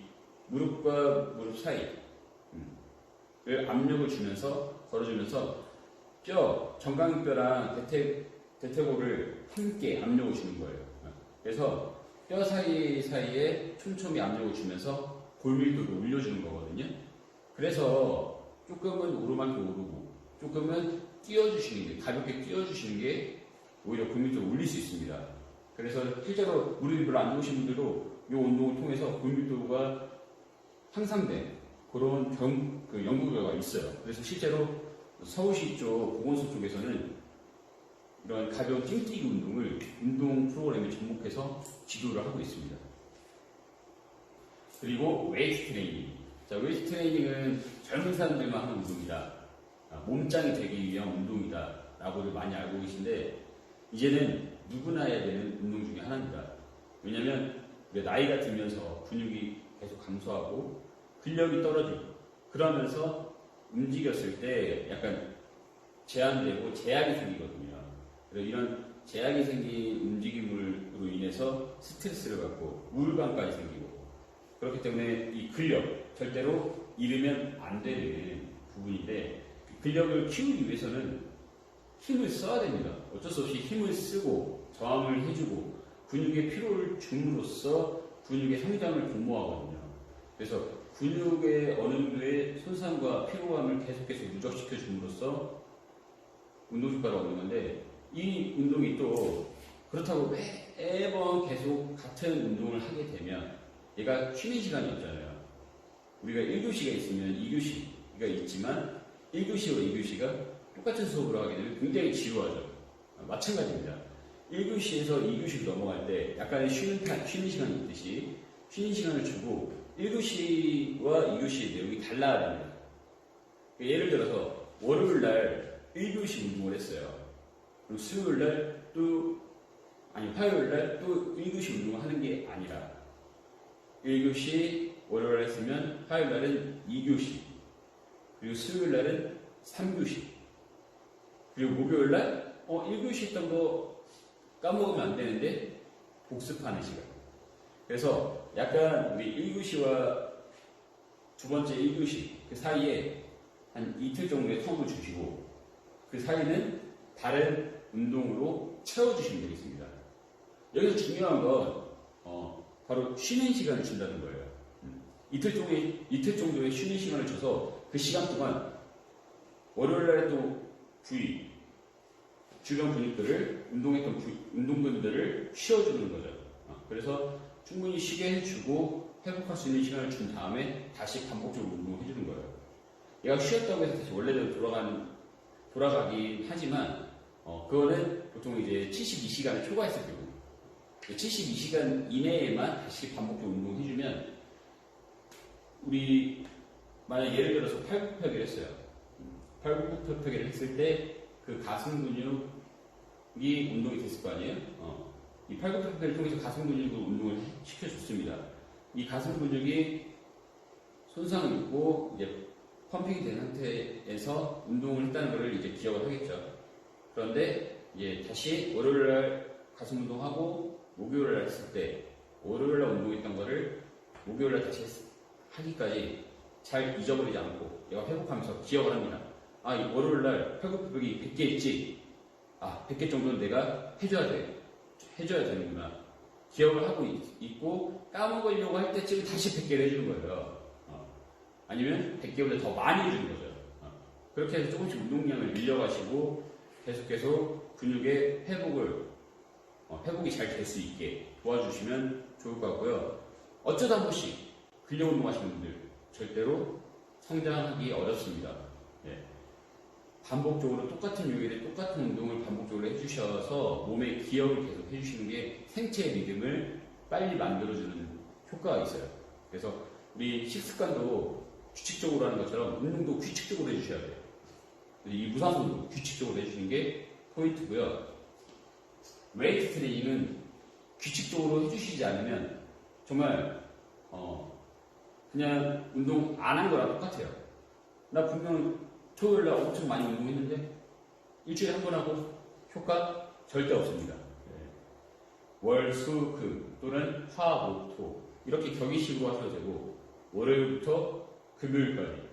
무릎과 무릎 사이를 압력을 주면서 걸어주면서 정강뼈랑 대퇴골을 함께 압력을 주는 거예요. 그래서 뼈 사이사이에 촘촘히 압력을 주면서 골밀도를 올려주는 거거든요. 그래서 조금은 오르막길 오르고 조금은 가볍게 뛰어주시는 게 오히려 골밀도를 올릴 수 있습니다. 그래서 실제로 무릎이 별로 안 좋으신 분들도 이 운동을 통해서 골밀도가 향상된 그런 연구 결과가 있어요. 그래서 실제로 서울시 쪽 보건소 쪽에서는 이런 가벼운 찡뛰기 운동을 운동 프로그램에 접목해서 지도를 하고 있습니다. 그리고 웨이트 트레이닝. 자, 웨이트 트레이닝은 젊은 사람들만 하는 운동이다. 몸짱이 되기 위한 운동이다. 라고들 많이 알고 계신데, 이제는 누구나 해야 되는 운동 중에 하나입니다. 왜냐면 나이가 들면서 근육이 계속 감소하고 근력이 떨어지고 그러면서 움직였을 때 약간 제한되고 제약이 생기거든요. 그래서 이런 제약이 생긴 움직임으로 인해서 스트레스를 받고 우울감까지 생기고, 그렇기 때문에 이 근력 절대로 잃으면 안 되는 부분인데, 근력을 키우기 위해서는 힘을 써야 됩니다. 어쩔 수 없이 힘을 쓰고 저항을 해주고 근육에 피로를 줌으로써 근육의 성장을 도모하거든요. 그래서 근육의 어느 정도의 손상과 피로감을 계속해서 누적시켜 줌으로써 운동 효과가 오는 건데, 이 운동이 또 그렇다고 매번 계속 같은 운동을 하게 되면 얘가 쉬는 시간이 없잖아요. 우리가 1교시가 있으면 2교시가 있지만 1교시와 2교시가 똑같은 수업을 하게 되면 굉장히 지루하죠. 마찬가지입니다. 1교시에서 2교시로 넘어갈 때 약간의 쉬는 시간이 있듯이 쉬는 시간을 주고 1교시와 2교시의 내용이 달라야 됩니다. 예를 들어서 월요일 날 1교시 운동을 했어요. 그리고 수요일 날 화요일 날 또 1교시 운동을 하는 게 아니라 1교시 월요일 날 했으면 화요일 날은 2교시, 그리고 수요일 날은 3교시, 그리고 목요일 날 1교시 했던 거 까먹으면 안 되는데 복습하는 시간. 그래서 약간 우리 1교시와 두 번째 1교시 그 사이에 한 이틀 정도의 텀을 주시고 그 사이는 다른 운동으로 채워주시면 되겠습니다. 여기서 중요한 건 바로 쉬는 시간을 준다는 거예요. 이틀 정도의 쉬는 시간을 줘서 그 시간 동안 월요일날에 또 부위, 주변 근육들을 운동했던 운동근들을 쉬어주는 거죠. 그래서 충분히 쉬게 해주고 회복할 수 있는 시간을 준 다음에 다시 반복적으로 운동을 해주는 거예요. 얘가 쉬었다고 해서 다시 원래대로 돌아가긴 하지만 그거는 보통 이제 72시간을 초과했을 경우 72시간 이내에만 다시 반복적으로 운동해주면 우리 만약 예를 들어서 팔굽혀펴기를 했어요. 팔굽혀펴기를 했을 때 그 가슴 근육이 운동이 됐을 거 아니에요? 이 팔굽혀펴기를 통해서 가슴 근육으로 운동을 시켜줬습니다. 이 가슴 근육이 손상을 입고 이제 펌핑이 된 상태에서 운동을 했다는 것을 이제 기억을 하겠죠. 그런데 이제 다시 월요일날 가슴 운동하고 목요일날 했을 때 월요일날 운동했던 거를 목요일날 다시 하기까지 잘 잊어버리지 않고 얘가 회복하면서 기억을 합니다. 이 월요일날 팔굽혀펴기 100개 했지. 100개 정도는 내가 해줘야 되는구나. 기억을 하고 있고 까먹으려고 할 때쯤 다시 100개를 해주는 거예요. 아니면 100개보다 더 많이 해주는 거죠. 그렇게 해서 조금씩 운동량을 늘려가시고 계속 근육의 회복이 잘 될 수 있게 도와주시면 좋을 것 같고요. 어쩌다 한 번씩 근력 운동 하시는 분들 절대로 성장하기 어렵습니다. 반복적으로 똑같은 요일에 똑같은 운동을 반복적으로 해주셔서 몸에 기억을 계속 해주시는 게 생체의 리듬을 빨리 만들어주는 효과가 있어요. 그래서 우리 식습관도 규칙적으로 하는 것처럼 운동도 규칙적으로 해주셔야 돼요. 이 무산소도 규칙적으로 해주시는 게 포인트고요. 웨이트 트레이닝은 규칙적으로 해주시지 않으면 정말 그냥 운동 안 한 거랑 똑같아요. 나 분명 토요일날 엄청 많이 운동했는데 일주일에 한 번 하고 효과 절대 없습니다. 월, 수, 금 또는 화, 목, 토 이렇게 격의식으로 하셔도 되고 월요일부터 금요일까지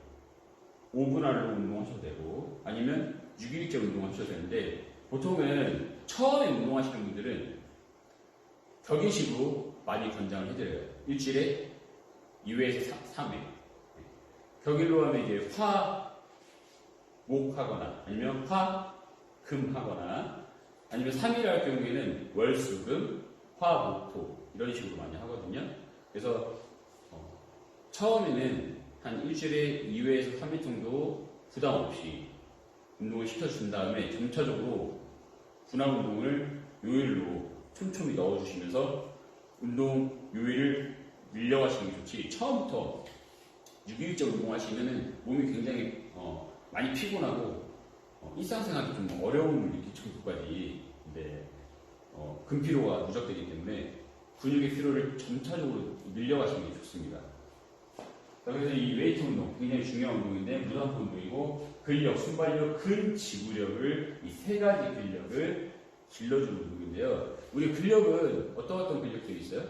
5분 안으로 운동하셔도 되고 아니면 6일째 운동하셔도 되는데 보통은 처음에 운동하시는 분들은 격의식으로 많이 권장을 해드려요. 일주일에 2회에서 3회. 격일로 하면 이제 화, 목 하거나 아니면 화, 금 하거나 아니면 3일 할 경우에는 월, 수, 금, 화, 목, 토 이런 식으로 많이 하거든요. 그래서 처음에는 한 일주일에 2회에서 3회 정도 부담 없이 운동을 시켜준 다음에 점차적으로 분할 운동을 요일로 촘촘히 넣어주시면서 운동 요일을 늘려가시는 게 좋지. 처음부터 6일째 운동하시면 몸이 굉장히 많이 피곤하고 일상생활이 좀 어려움을 느낄 정도까지 근피로가 누적되기 때문에 근육의 피로를 점차적으로 늘려가시는 게 좋습니다. 그래서 이 웨이트 운동 굉장히 중요한 운동인데 무산소 운동이고 근력, 순발력, 근지구력을 이 세 가지 근력을 길러주는 운동인데요. 우리 근력은 어떤 근력들이 있어요?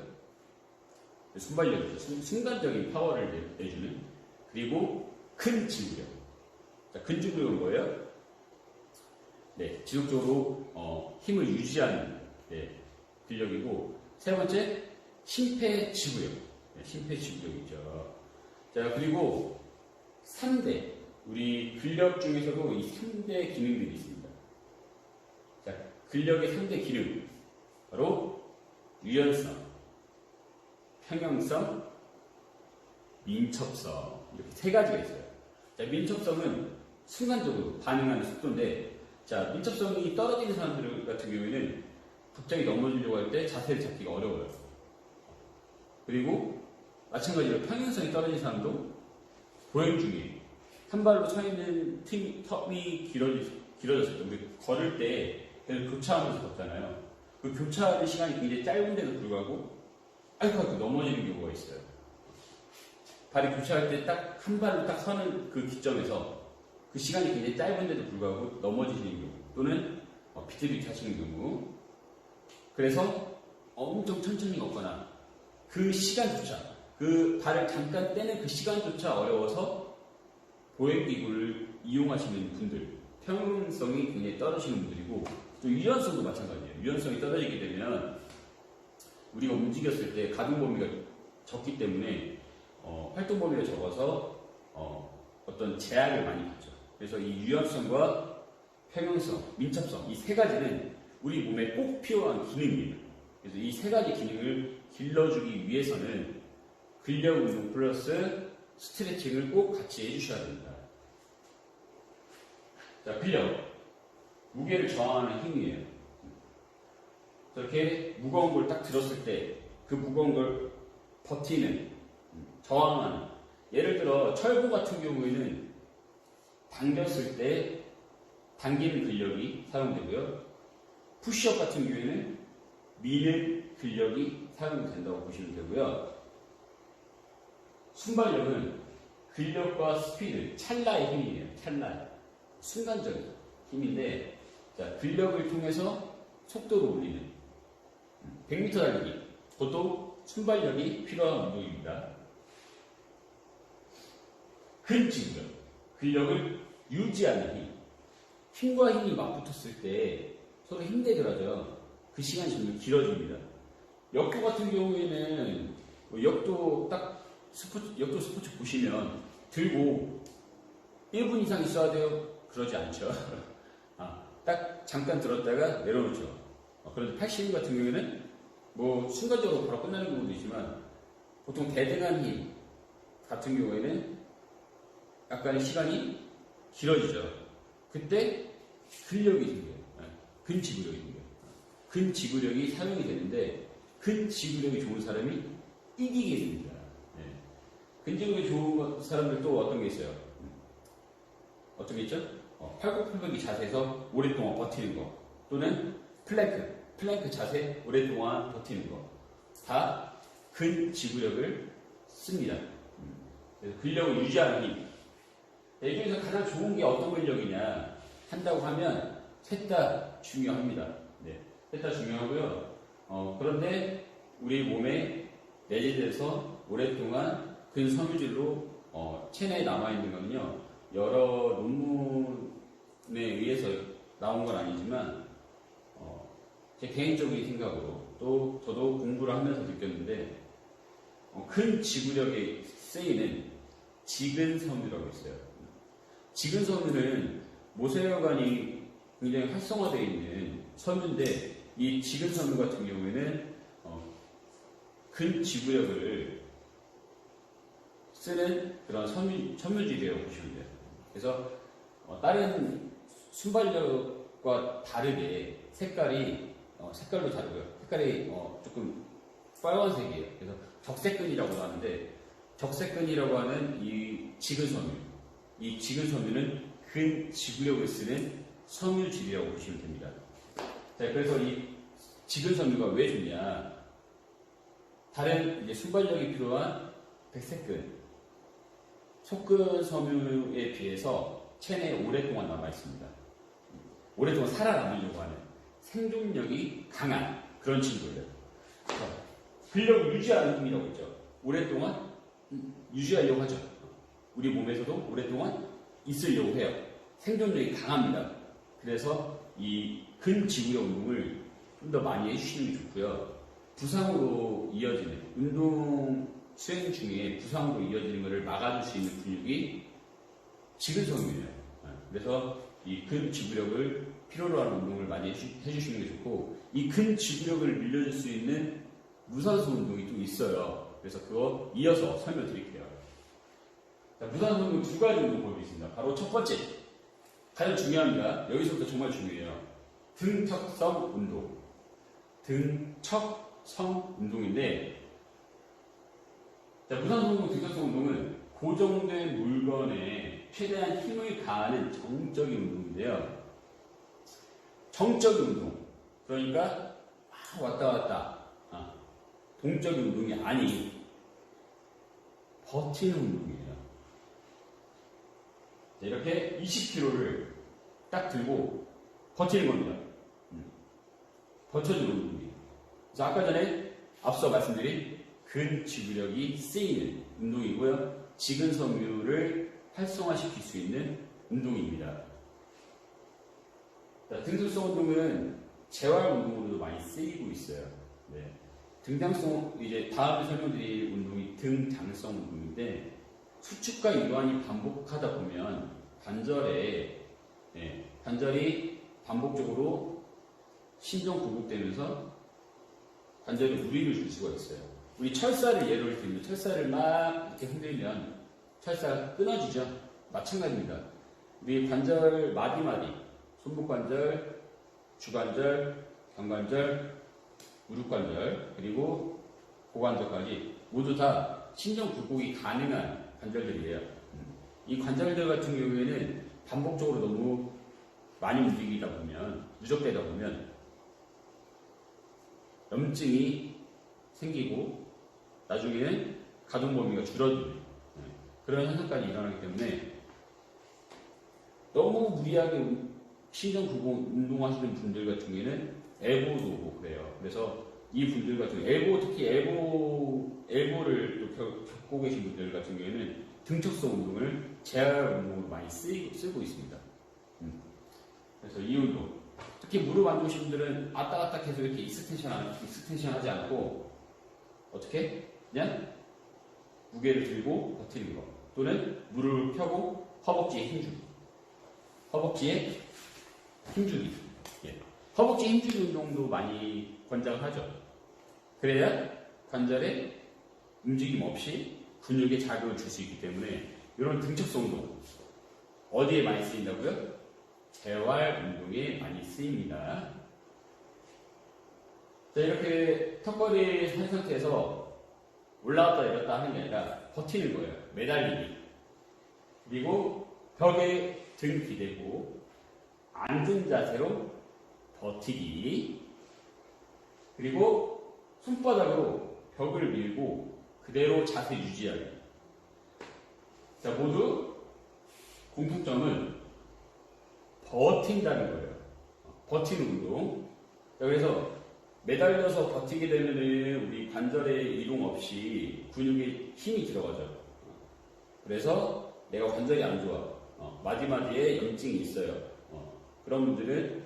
순발력이죠. 순간적인 파워를 내주는 그리고 근지구력. 자, 근지구력은 뭐예요? 지속적으로 힘을 유지하는 근력이고 세 번째 심폐지구력. 심폐지구력이죠. 자, 그리고 3대, 우리 근력 중에서도 이 3대 기능들이 있습니다. 자, 근력의 3대 기능. 바로 유연성, 평형성, 민첩성 이렇게 세 가지가 있어요. 자, 민첩성은 순간적으로 반응하는 속도인데, 자, 민첩성이 떨어지는 사람들 같은 경우에는 갑자기 넘어지려고 할 때 자세를 잡기가 어려워요. 그리고 마찬가지로 평형성이 떨어진 사람도 보행 중에 한 발로 서 있는 턱이 길어졌을 때, 우리 걸을 때 계속 교차하면서 걷잖아요. 그 교차하는 시간이 굉장히 짧은데도 불구하고 아이고 넘어지는 경우가 있어요. 발이 교차할 때 딱 한 발로 딱 서는 그 기점에서 그 시간이 굉장히 짧은데도 불구하고 넘어지시는 경우, 또는 비틀비틀 하시는 경우, 그래서 엄청 천천히 걷거나 그 시간조차, 그 발을 잠깐 떼는 그 시간조차 어려워서 보행기구를 이용하시는 분들, 평형성이 굉장히 떨어지는 분들이고, 또 유연성도 마찬가지예요. 유연성이 떨어지게 되면 우리가 움직였을 때 가동 범위가 적기 때문에 활동 범위가 적어서 어떤 제약을 많이 받죠. 그래서 이 유연성과 평형성, 민첩성 이 세 가지는 우리 몸에 꼭 필요한 기능이에요. 그래서 이 세 가지 기능을 길러주기 위해서는 근력 운동 플러스 스트레칭을 꼭 같이 해주셔야 됩니다. 자, 근력, 무게를 저항하는 힘이에요. 저렇게 무거운 걸 딱 들었을 때 그 무거운 걸 버티는, 저항하는, 예를 들어 철부 같은 경우에는 당겼을 때 당기는 근력이 사용되고요. 푸시업 같은 경우에는 미는 근력이 사용된다고 보시면 되고요. 순발력은 근력과 스피드, 찰나의 힘이에요. 찰나, 순간적인 힘인데, 자, 근력을 통해서 속도를 올리는 100m 달리기, 그것도 순발력이 필요한 운동입니다. 근지구력, 근력을 유지하는 힘. 힘과 힘이 맞붙었을 때 서로 힘대결하죠. 그 시간이 점점 길어집니다. 역도 같은 경우에는 역도 스포츠 보시면 들고 1분 이상 있어야 돼요? 그러지 않죠. 딱 잠깐 들었다가 내려놓죠. 그런데 80인 같은 경우에는 순간적으로 바로 끝나는 경우도 있지만, 보통 대등한 힘 같은 경우에는 약간의 시간이 길어지죠. 그때 근력이 생겨요. 근지구력이 생겨요. 근지구력이 사용이 되는데, 근지구력이 좋은 사람이 이기게 됩니다. 근지구력이 좋은 사람들 또 어떤 게 있어요? 어떤 게 있죠? 팔굽혀펴기 자세에서 오랫동안 버티는 거, 또는 플랭크 자세 오랫동안 버티는 거, 다 근지구력을 씁니다. 그래서 근력을 유지하는 힘. 이 중에서 가장 좋은 게 어떤 근력이냐 한다고 하면 셋 다 중요합니다. 셋 다 중요하고요. 그런데 우리 몸에 내재돼서 오랫동안 근섬유질로 체내에 남아있는 거는요, 여러 논문에 의해서 나온 건 아니지만 제 개인적인 생각으로, 또 저도 공부를 하면서 느꼈는데, 근지구력에 쓰이는 지근섬유라고 있어요. 지근섬유는 모세혈관이 굉장히 활성화되어 있는 섬유인데, 이 지근섬유 같은 경우에는 근지구력을 쓰는 그런 섬유질이라고 보시면 돼요. 그래서 다른 순발력과 다르게 색깔도 다르고요. 색깔이 조금 빨간색이에요. 그래서 적색근이라고 하는데, 적색근이라고 하는 이 지근섬유, 이 지근섬유는 근지구력을 쓰는 섬유질이라고 보시면 됩니다. 자, 그래서 이 지근섬유가 왜 좋냐? 다른 이제 순발력이 필요한 백색근, 속근섬유에 비해서 체내에 오랫동안 남아 있습니다. 오랫동안 살아남으려고 하는 생존력이 강한 그런 친구예요. 근력을 유지하는 힘이라고 있죠. 오랫동안 유지하려고 하죠. 우리 몸에서도 오랫동안 있으려고 해요. 생존력이 강합니다. 그래서 이 근지구력 운동을 좀 더 많이 해주시는 게 좋고요. 부상으로 이어지는, 운동 수행 중에 부상으로 이어지는 것을 막아줄 수 있는 근육이 지근섬유예요. 그래서 이 근지구력을 필요로 하는 운동을 많이 해주시는 게 좋고, 이 근지구력을 밀려줄 수 있는 무산소 운동이 또 있어요. 그래서 그거 이어서 설명드릴게요. 자, 무산소 운동 두 가지 운동법이 있습니다. 바로 첫 번째, 가장 중요합니다. 여기서부터 정말 중요해요. 등척성 운동. 등척성 운동인데, 자, 무산소 운동, 등척성 운동은 고정된 물건에 최대한 힘을 가하는 정적인 운동인데요. 정적인 운동. 그러니까 왔다 갔다 동적인 운동이 아닌 버티는 운동이에요. 자, 이렇게 20kg를 딱 들고 버티는 겁니다. 버텨주는 운동이에요. 그래서 아까 전에 앞서 말씀드린 근지구력이 쓰이는 운동이고요. 지근섬유를 활성화시킬 수 있는 운동입니다. 자, 등등성 운동은 재활 운동으로도 많이 쓰이고 있어요. 네. 등장성, 이제 다음에 설명드릴 운동이 등장성 운동인데, 수축과 이완이 반복하다 보면 관절이 반복적으로 신경 굴곡되면서 관절에 무리를 줄 수가 있어요. 우리 철사를 예를 들면 철사를 막 이렇게 흔들면 철사가 끊어지죠. 마찬가지입니다. 우리 관절 마디마디, 손목 관절, 주관절, 경관절, 무릎 관절, 그리고 고관절까지 모두 다 신경 굴곡이 가능한 관절들이에요. 이 관절들 같은 경우에는 반복적으로 너무 많이 움직이다 보면, 누적되다 보면 염증이 생기고 나중에는 가동 범위가 줄어드는 그런 현상까지 일어나기 때문에 너무 무리하게 신경 굴곡 운동하시는 분들 같은 경우에는 엘보도 오고 그래요. 그래서 이 분들 같은 경우 특히 엘보를 겪고 계신 분들 같은 경우에는 등척성 운동을 재활 운동으로 많이 쓰고 있습니다. 그래서 이 운동, 특히 무릎 안 좋으신 분들은 왔다 갔다 계속 이렇게 익스텐션 하지 않고 어떻게? 그냥 무게를 들고 버티는 거, 또는 무릎을 펴고 허벅지에 힘주기. 허벅지에 힘주기. 예. 허벅지 힘주기 운동도 많이 권장하죠. 그래야 관절에 움직임 없이 근육에 자극을 줄 수 있기 때문에 이런 등척성 운동 어디에 많이 쓰인다고요? 재활 운동에 많이 쓰입니다. 자, 이렇게 턱걸이 한 상태에서 올라갔다 내렸다 하는 게 아니라 버티는 거예요. 매달리기. 그리고 벽에 등 기대고 앉은 자세로 버티기. 그리고 손바닥으로 벽을 밀고 그대로 자세 유지하기. 자, 모두 공통점은 버틴다는 거예요. 버티는 운동. 자, 그래서 매달려서 버티게 되면은 우리 관절의 이동 없이 근육에 힘이 들어가죠. 그래서 내가 관절이 안 좋아. 마디마디에 염증이 있어요. 그런 분들은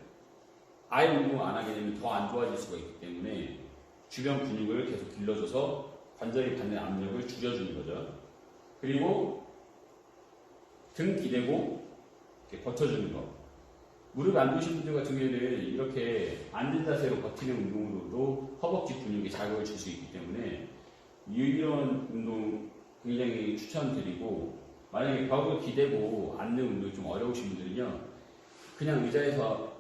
아예 운동 안 하게 되면 더 안 좋아질 수가 있기 때문에 주변 근육을 계속 길러줘서 관절이 받는 압력을 줄여주는 거죠. 그리고 등 기대고 이렇게 버텨주는 거. 무릎 안 좋으신 분들 같은 경우에는 이렇게 앉은 자세로 버티는 운동으로도 허벅지 근육에 자극을 줄 수 있기 때문에 이런 운동 굉장히 추천드리고, 만약에 벽을 기대고 앉는 운동이 좀 어려우신 분들은요, 그냥 의자에서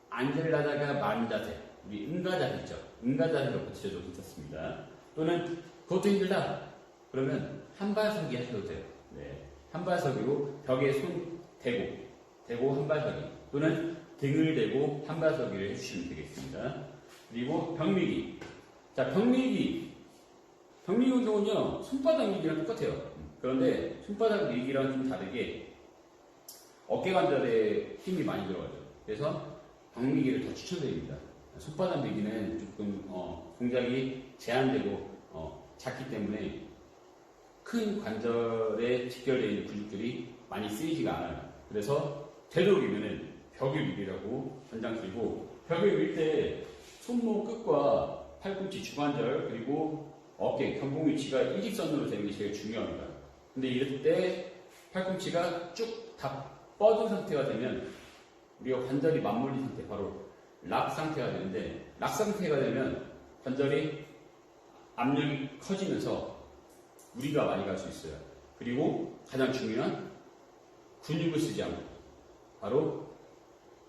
앉으려다가 만 자세, 우리 응가자세 있죠? 응가자세로 버티셔도 괜찮습니다. 또는 그것도 힘들다 그러면 한발서기 하셔도 돼요. 네. 한발서기로 벽에 손 대고 한발서기, 또는 등을 대고 한발서기를 해주시면 되겠습니다. 그리고 벽밀기. 자, 벽밀기 운동은요, 손바닥 밀기랑 똑같아요. 그런데 손바닥 밀기랑 좀 다르게 어깨 관절에 힘이 많이 들어가죠. 그래서 벽밀기를 더 추천드립니다. 손바닥 밀기는 조금 동작이 제한되고 작기 때문에 큰 관절에 직결되어 있는 근육들이 많이 쓰이지가 않아요. 그래서 되도록이면은 벽을 밀기라고 권장드리고, 벽을 밀 때 손목 끝과 팔꿈치, 주관절, 그리고 어깨, 견봉 위치가 일직선으로 되는 게 제일 중요합니다. 근데 이럴 때 팔꿈치가 쭉 다 뻗은 상태가 되면 우리가 관절이 맞물린 상태, 바로 락 상태가 되는데, 락 상태가 되면 관절이 압력이 커지면서 무리가 많이 갈 수 있어요. 그리고 가장 중요한 근육을 쓰지 않고 바로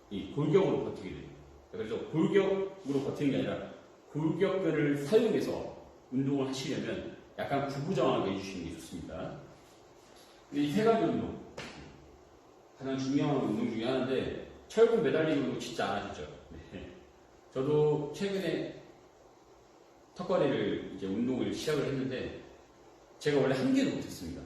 이 골격으로 버티게 됩니다. 그래서 골격으로 버티는 게 아니라 골격근을 사용해서 운동을 하시려면 약간 구부정하게 해주시는 게 좋습니다. 근데 이 세 가지 운동, 가장 중요한 운동 중에 하나인데, 철근 매달리는 운동 진짜 안 하시죠? 네. 저도 최근에 턱걸이를 이제 운동을 시작을 했는데, 제가 원래 한 개도 못했습니다.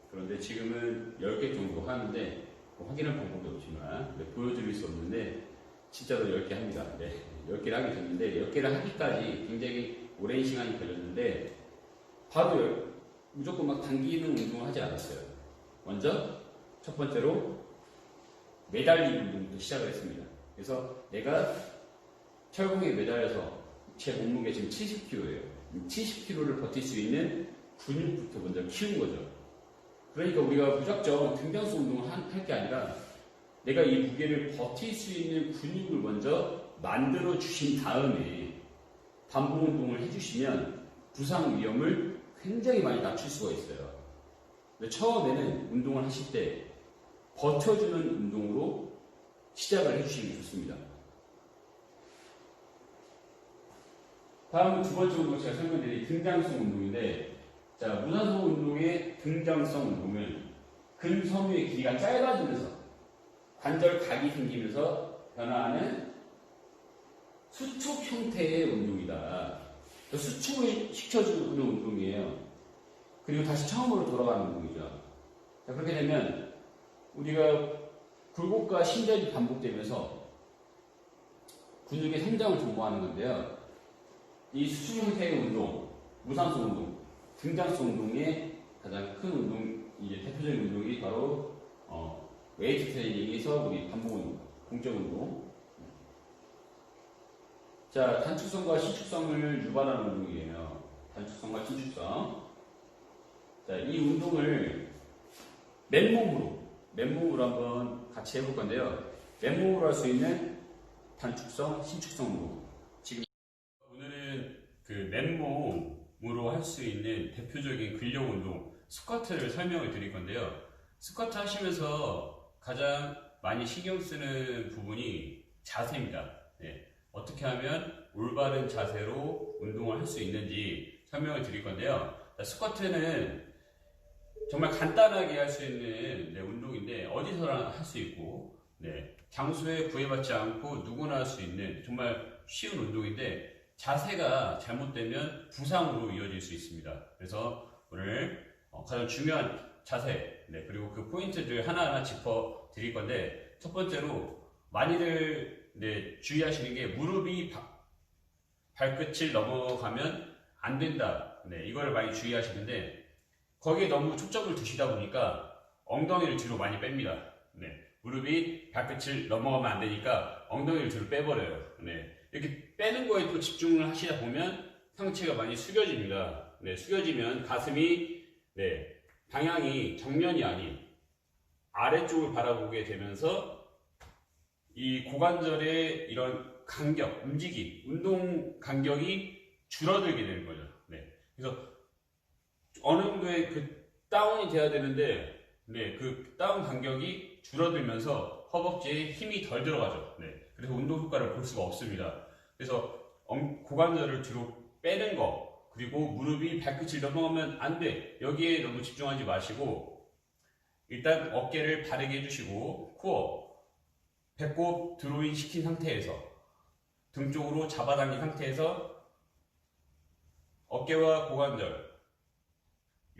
그런데 지금은 10개 정도 하는데, 뭐 확인할 방법이 없지만, 네, 보여드릴 수 없는데, 진짜로 10개 합니다. 네, 10개를 하게 됐는데, 10개를 하기까지 굉장히 오랜 시간이 걸렸는데, 바로 무조건 막 당기는 운동을 하지 않았어요. 먼저, 첫 번째로, 매달리기 운동부터 시작을 했습니다. 그래서 내가 철봉에 매달려서 제 몸무게 지금 70kg예요. 70kg를 버틸 수 있는 근육부터 먼저 키운 거죠. 그러니까 우리가 무작정 등장성 운동을 할 게 아니라 내가 이 무게를 버틸 수 있는 근육을 먼저 만들어 주신 다음에 반복 운동을 해주시면 부상 위험을 굉장히 많이 낮출 수가 있어요. 근데 처음에는 운동을 하실 때 버텨주는 운동으로 시작을 해주시면 좋습니다. 다음 두 번째 운동 제가 설명드린 등장성 운동인데, 자, 무산소 운동의 등장성 운동은 근섬유의 길이가 짧아지면서 관절 각이 생기면서 변화하는 수축 형태의 운동이다. 수축을 시켜주는 운동이에요. 그리고 다시 처음으로 돌아가는 운동이죠. 자, 그렇게 되면 우리가 굴곡과 신전이 반복되면서 근육의 성장을 도모하는 건데요. 이 수축 형태의 운동, 무산소 운동, 등장성 운동의 가장 큰 운동, 이제 대표적인 운동이 바로 웨이트 트레이닝에서 우리 반복 운동, 공적 운동. 자, 단축성과 신축성을 유발하는 운동이에요. 단축성과 신축성. 자, 이 운동을 맨몸으로 한번 같이 해볼 건데요. 맨몸으로 할 수 있는 단축성, 신축성 운동. 지금 오늘은 그 맨몸으로 할 수 있는 대표적인 근력 운동, 스쿼트를 설명을 드릴 건데요. 스쿼트 하시면서 가장 많이 신경 쓰는 부분이 자세입니다. 네. 어떻게 하면 올바른 자세로 운동을 할 수 있는지 설명을 드릴 건데요. 스쿼트는 정말 간단하게 할 수 있는 운동인데 어디서나 할 수 있고 장소에 구애받지 않고 누구나 할 수 있는 정말 쉬운 운동인데 자세가 잘못되면 부상으로 이어질 수 있습니다. 그래서 오늘 가장 중요한 자세 그리고 그 포인트들 하나하나 짚어 드릴 건데, 첫 번째로 많이들 주의하시는 게 무릎이 발끝을 넘어가면 안 된다. 이거를 많이 주의하시는데, 거기에 너무 초점을 두시다 보니까 엉덩이를 뒤로 많이 뺍니다. 무릎이 발끝을 넘어가면 안 되니까 엉덩이를 뒤로 빼버려요. 이렇게 빼는 거에 또 집중을 하시다 보면 상체가 많이 숙여집니다. 숙여지면 가슴이 방향이 정면이 아닌 아래쪽을 바라보게 되면서 이 고관절의 이런 간격, 움직임, 운동 간격이 줄어들게 되는 거죠. 그래서 어느 정도의 그 다운이 돼야 되는데, 그 다운 간격이 줄어들면서 허벅지에 힘이 덜 들어가죠. 그래서 운동 효과를 볼 수가 없습니다. 그래서 고관절을 뒤로 빼는 거, 그리고 무릎이 발끝을 넘어가면 안 돼. 여기에 너무 집중하지 마시고, 일단 어깨를 바르게 해주시고, 코어, 배꼽 드로잉 시킨 상태에서, 등 쪽으로 잡아당긴 상태에서, 어깨와 고관절,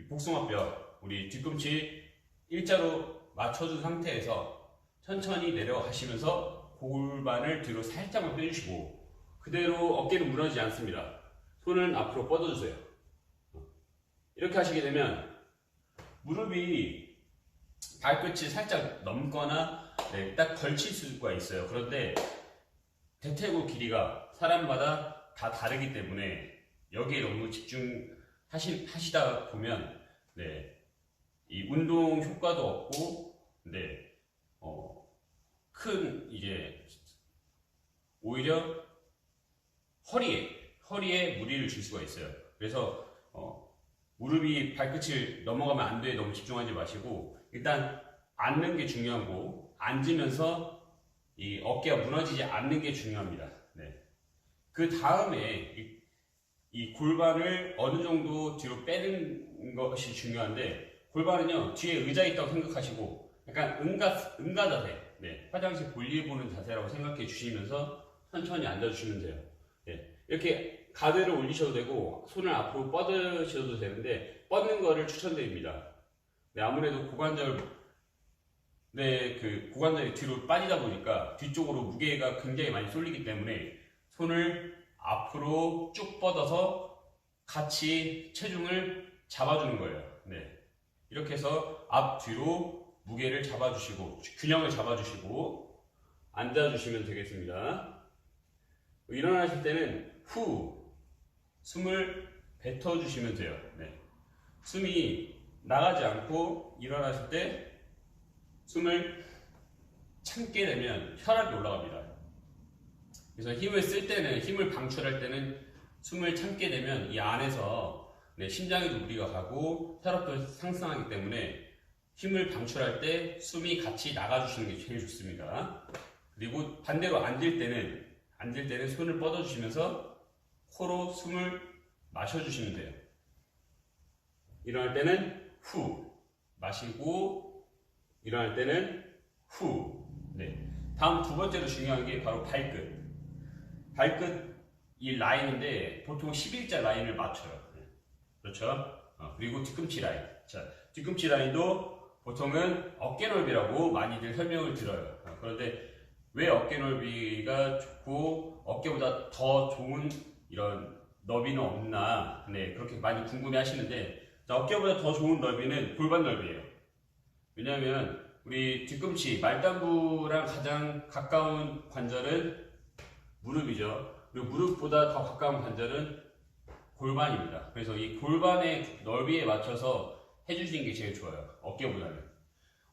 복숭아뼈, 우리 뒤꿈치 일자로 맞춰준 상태에서 천천히 내려가시면서 골반을 뒤로 살짝만 빼주시고, 그대로 어깨는 무너지지 않습니다. 손은 앞으로 뻗어주세요. 이렇게 하시게 되면 무릎이 발끝이 살짝 넘거나 딱 걸칠 수가 있어요. 그런데 대퇴골 길이가 사람마다 다 다르기 때문에 여기에 너무 집중하시다 보면 이 운동 효과도 없고 큰 이제 오히려 허리에 무리를 줄 수가 있어요. 그래서 무릎이 발끝을 넘어가면 안 돼. 너무 집중하지 마시고 일단 앉는 게 중요하고 앉으면서 이 어깨가 무너지지 않는 게 중요합니다. 네. 그 다음에 이 골반을 어느 정도 뒤로 빼는 것이 중요한데 골반은요 뒤에 의자 있다고 생각하시고 약간 응가 자세, 네. 화장실 볼일 보는 자세라고 생각해 주시면서 천천히 앉아주시면 돼요. 네. 이렇게 가드를 올리셔도 되고 손을 앞으로 뻗으셔도 되는데 뻗는 거를 추천드립니다. 네, 아무래도 고관절이 뒤로 빠지다 보니까 뒤쪽으로 무게가 굉장히 많이 쏠리기 때문에 손을 앞으로 쭉 뻗어서 같이 체중을 잡아주는 거예요. 네. 이렇게 해서 앞뒤로 무게를 잡아주시고 균형을 잡아주시고 앉아주시면 되겠습니다. 일어나실 때는 후 숨을 뱉어주시면 돼요. 네. 숨이 나가지 않고 일어나실 때 숨을 참게 되면 혈압이 올라갑니다. 그래서 힘을 방출할 때는 숨을 참게 되면 이 안에서 심장에도 무리가 가고 혈압도 상승하기 때문에 힘을 방출할 때 숨이 같이 나가주시는 게 제일 좋습니다. 그리고 반대로 앉을 때는 손을 뻗어주시면서 코로 숨을 마셔주시면 돼요. 일어날 때는 후 마시고 일어날 때는 후. 네. 다음 두 번째로 중요한 게 바로 발끝 이 라인인데 보통 11자 라인을 맞춰요. 그렇죠? 그리고 뒤꿈치 라인. 자, 뒤꿈치 라인도 보통은 어깨 넓이라고 많이들 설명을 들어요. 그런데 왜 어깨 넓이가 좋고 어깨보다 더 좋은 이런 너비는 없나? 네, 그렇게 많이 궁금해 하시는데 어깨보다 더 좋은 넓이는 골반 넓이에요. 왜냐하면 우리 뒤꿈치, 말단부랑 가장 가까운 관절은 무릎이죠. 그리고 무릎보다 더 가까운 관절은 골반입니다. 그래서 이 골반의 넓이에 맞춰서 해주시는 게 제일 좋아요. 어깨보다는.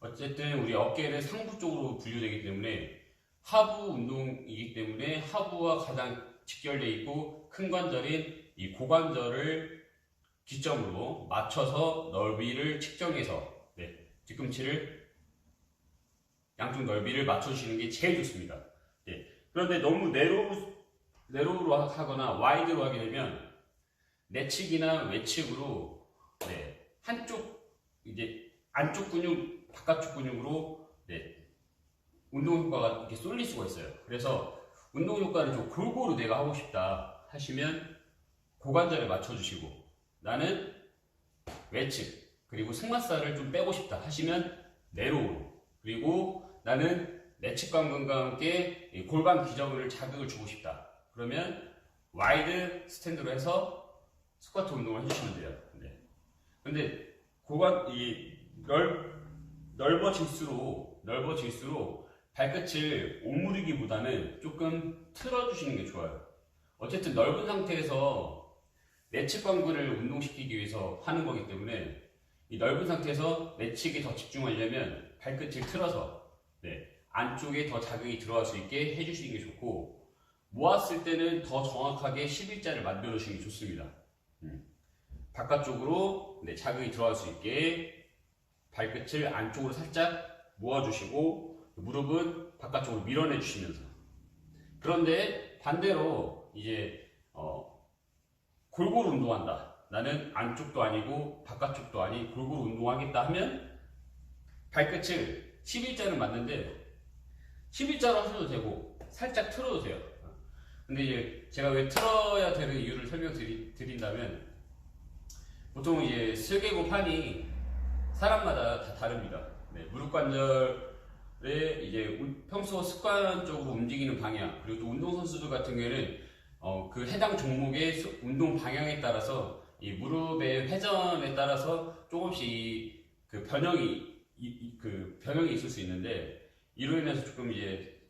어쨌든 우리 어깨는 상부 쪽으로 분류되기 때문에 하부 운동이기 때문에 하부와 가장 직결되어 있고 큰 관절인 이 고관절을 기점으로 맞춰서 넓이를 측정해서 뒤꿈치를 양쪽 넓이를 맞춰주시는 게 제일 좋습니다. 그런데 너무 내로우로 하거나 와이드로 하게 되면 내측이나 외측으로 한쪽 이제 안쪽 근육, 바깥쪽 근육으로 운동 효과가 이렇게 쏠릴 수가 있어요. 그래서 운동 효과를 좀 골고루 내가 하고 싶다 하시면 고관절에 맞춰주시고 나는 외측 그리고 승마살을 좀 빼고 싶다 하시면 내로우로 그리고 나는 내측 관근과 함께 골반 기저근을 자극을 주고 싶다. 그러면 와이드 스탠드로 해서 스쿼트 운동을 해주시면 돼요. 근데 넓어질수록 발끝을 오므리기보다는 조금 틀어주시는 게 좋아요. 어쨌든 넓은 상태에서 내측 관근을 운동시키기 위해서 하는 거기 때문에 이 넓은 상태에서 내측에 더 집중하려면 발끝을 틀어서 안쪽에 더 자극이 들어갈 수 있게 해주시는 게 좋고 모았을 때는 더 정확하게 11자를 만들어 주시는 게 좋습니다. 바깥쪽으로 자극이 들어갈 수 있게 발끝을 안쪽으로 살짝 모아주시고 무릎은 바깥쪽으로 밀어내 주시면서 그런데 반대로 이제 골고루 운동한다. 나는 안쪽도 아니고 바깥쪽도 아닌 골고루 운동하겠다 하면 발끝을 11자를 맞는데 11자로 하셔도 되고 살짝 틀어도 돼요. 근데 이제 제가 왜 틀어야 되는 이유를 설명드린다면 보통 이제 슬개골판이 사람마다 다 다릅니다. 무릎 관절의 이제 평소 습관적으로 움직이는 방향 그리고 또 운동선수들 같은 경우에는 그 해당 종목의 운동 방향에 따라서 이 무릎의 회전에 따라서 조금씩 그 변형이 있을 수 있는데 이로 인해서 조금 이제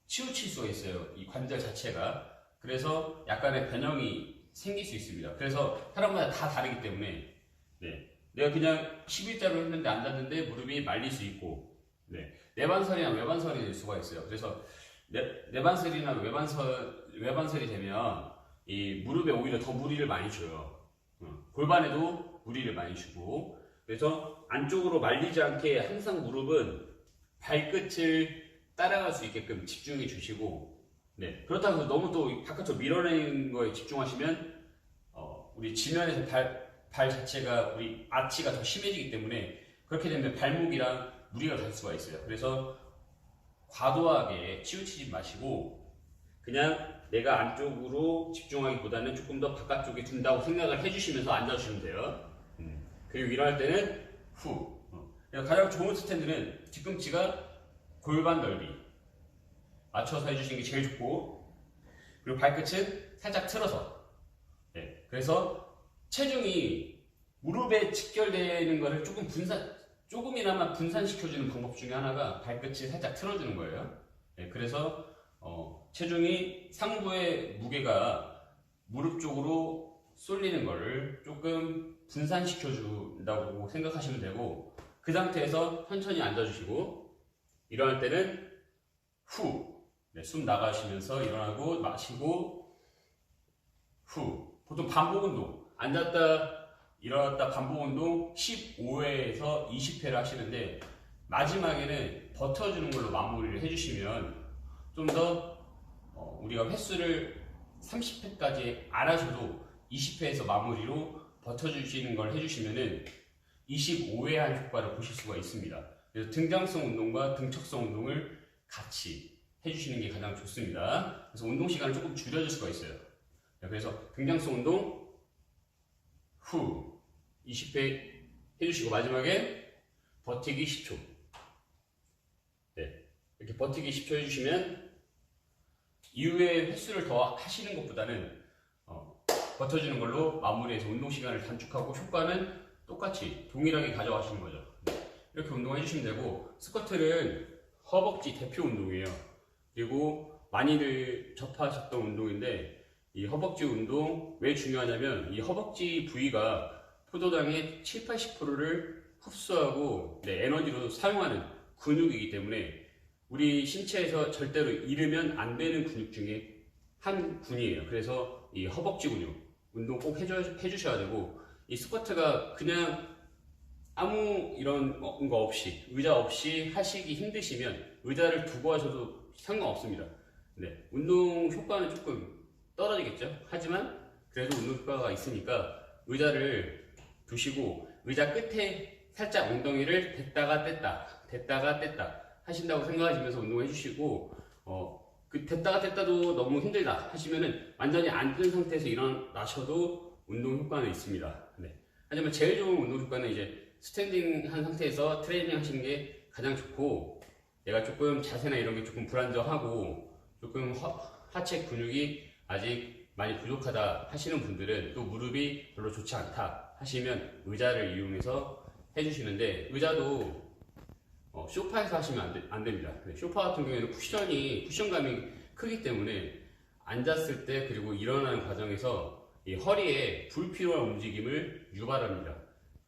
치우칠 수가 있어요. 이 관절 자체가. 그래서 약간의 변형이 생길 수 있습니다. 그래서 사람마다 다 다르기 때문에 내가 그냥 11자로 했는데 앉았는데 무릎이 말릴 수 있고 내반설이나 외반설이 될 수가 있어요. 그래서 내반설이나 외반설이 되면 이 무릎에 오히려 더 무리를 많이 줘요. 골반에도 무리를 많이 주고, 그래서 안쪽으로 말리지 않게 항상 무릎은 발끝을 따라갈 수 있게끔 집중해 주시고, 네, 그렇다고 너무 또 바깥으로 밀어내는 거에 집중하시면 우리 지면에서 발 자체가 우리 아치가 더 심해지기 때문에 그렇게 되면 발목이랑 무리가 갈 수가 있어요. 그래서 과도하게 치우치지 마시고 그냥 내가 안쪽으로 집중하기보다는 조금 더 바깥쪽에 둔다고 생각을 해주시면서 앉아주시면 돼요. 그리고 일어날 때는 후. 가장 좋은 스탠드는 뒤꿈치가 골반 넓이 맞춰서 해주시는 게 제일 좋고, 그리고 발끝은 살짝 틀어서. 네, 그래서 체중이 무릎에 직결되는 거를 조금이나마 분산시켜주는 방법 중에 하나가 발끝이 살짝 틀어주는 거예요. 네, 그래서 체중이 상부의 무게가 무릎 쪽으로 쏠리는 거를 조금 분산시켜준다고 생각하시면 되고, 그 상태에서 천천히 앉아주시고, 일어날 때는 후. 네, 숨 나가시면서 일어나고 마시고 후. 보통 반복 운동, 앉았다 일어났다 반복 운동 15회에서 20회를 하시는데, 마지막에는 버텨주는 걸로 마무리를 해주시면 좀 더 우리가 횟수를 30회까지 안 하셔도 20회에서 마무리로 버텨주시는 걸 해주시면은 25회 한 효과를 보실 수가 있습니다. 그래서 등장성 운동과 등척성 운동을 같이 해주시는 게 가장 좋습니다. 그래서 운동 시간을 조금 줄여줄 수가 있어요. 그래서 등장성 운동 후 20회 해주시고, 마지막에 버티기 10초. 네, 이렇게 버티기 10초 해주시면 이후에 횟수를 더 하시는 것보다는 버텨주는 걸로 마무리해서 운동 시간을 단축하고 효과는 똑같이 동일하게 가져가시는 거죠. 이렇게 운동해 주시면 되고, 스쿼트는 허벅지 대표 운동이에요. 그리고 많이들 접하셨던 운동인데, 이 허벅지 운동 왜 중요하냐면 이 허벅지 부위가 포도당의 7~80%를 흡수하고 에너지로 사용하는 근육이기 때문에 우리 신체에서 절대로 잃으면 안 되는 근육 중에 한 군이에요. 그래서 이 허벅지 근육 운동 꼭 해주셔야 되고, 이 스쿼트가 그냥 아무 이런 거 없이, 의자 없이 하시기 힘드시면 의자를 두고 하셔도 상관없습니다. 네, 운동 효과는 조금 떨어지겠죠. 하지만 그래도 운동 효과가 있으니까 의자를 두시고 의자 끝에 살짝 엉덩이를 댔다가 뗐다 하신다고 생각하시면서 운동해 주시고, 그 댔다가 뗐다도 너무 힘들다 하시면은 완전히 앉은 상태에서 일어나셔도 운동 효과는 있습니다. 네. 하지만 제일 좋은 운동 효과는 이제 스탠딩 한 상태에서 트레이닝 하시는 게 가장 좋고, 내가 조금 자세나 이런 게 조금 불안정하고 조금 하체 근육이 아직 많이 부족하다 하시는 분들은, 또 무릎이 별로 좋지 않다 하시면 의자를 이용해서 해주시는데, 의자도 소파에서 하시면 안 됩니다. 소파 같은 경우에는 쿠션감이 크기 때문에 앉았을 때 그리고 일어나는 과정에서 이 허리에 불필요한 움직임을 유발합니다.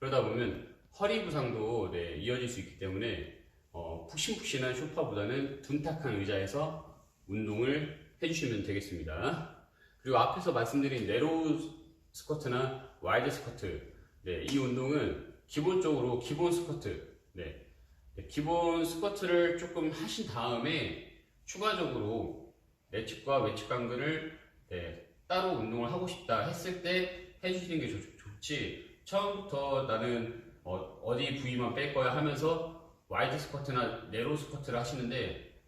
그러다 보면 허리 부상도 이어질 수 있기 때문에 푹신푹신한 소파보다는 둔탁한 의자에서 운동을 해주시면 되겠습니다. 그리고 앞에서 말씀드린 네로우 스쿼트나 와이드 스쿼트, 이 운동은 기본적으로 기본 스쿼트, 기본 스쿼트를 조금 하신 다음에 추가적으로 내측과 외측 강근을 따로 운동을 하고 싶다 했을 때 해주시는 게 좋지, 처음부터 나는 어디 부위만 뺄 거야 하면서 와이드 스쿼트나 네로 스쿼트를 하시는데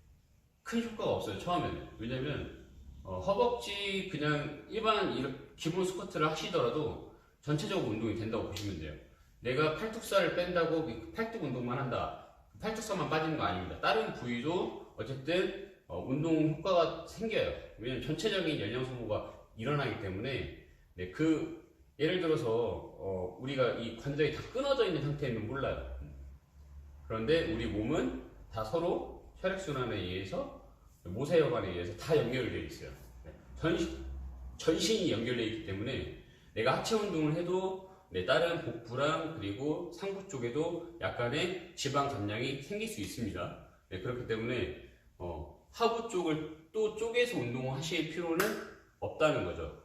큰 효과가 없어요, 처음에는. 왜냐면 허벅지 그냥 일반 기본 스쿼트를 하시더라도 전체적으로 운동이 된다고 보시면 돼요. 내가 팔뚝살을 뺀다고 팔뚝 운동만 한다, 팔뚝살만 빠지는 거 아닙니다. 다른 부위도 어쨌든 운동 효과가 생겨요. 왜냐면 전체적인 열량 소모가 일어나기 때문에. 예를 들어서 우리가 이 관절이 다 끊어져 있는 상태면 몰라요. 그런데 우리 몸은 다 서로 혈액순환에 의해서, 모세혈관에 의해서 다 연결되어 있어요. 전신이 연결되어 있기 때문에 내가 하체 운동을 해도 다른 복부랑 그리고 상부 쪽에도 약간의 지방 감량이 생길 수 있습니다. 네, 그렇기 때문에 하부 쪽을 또 쪼개서 운동하실 필요는 없다는 거죠.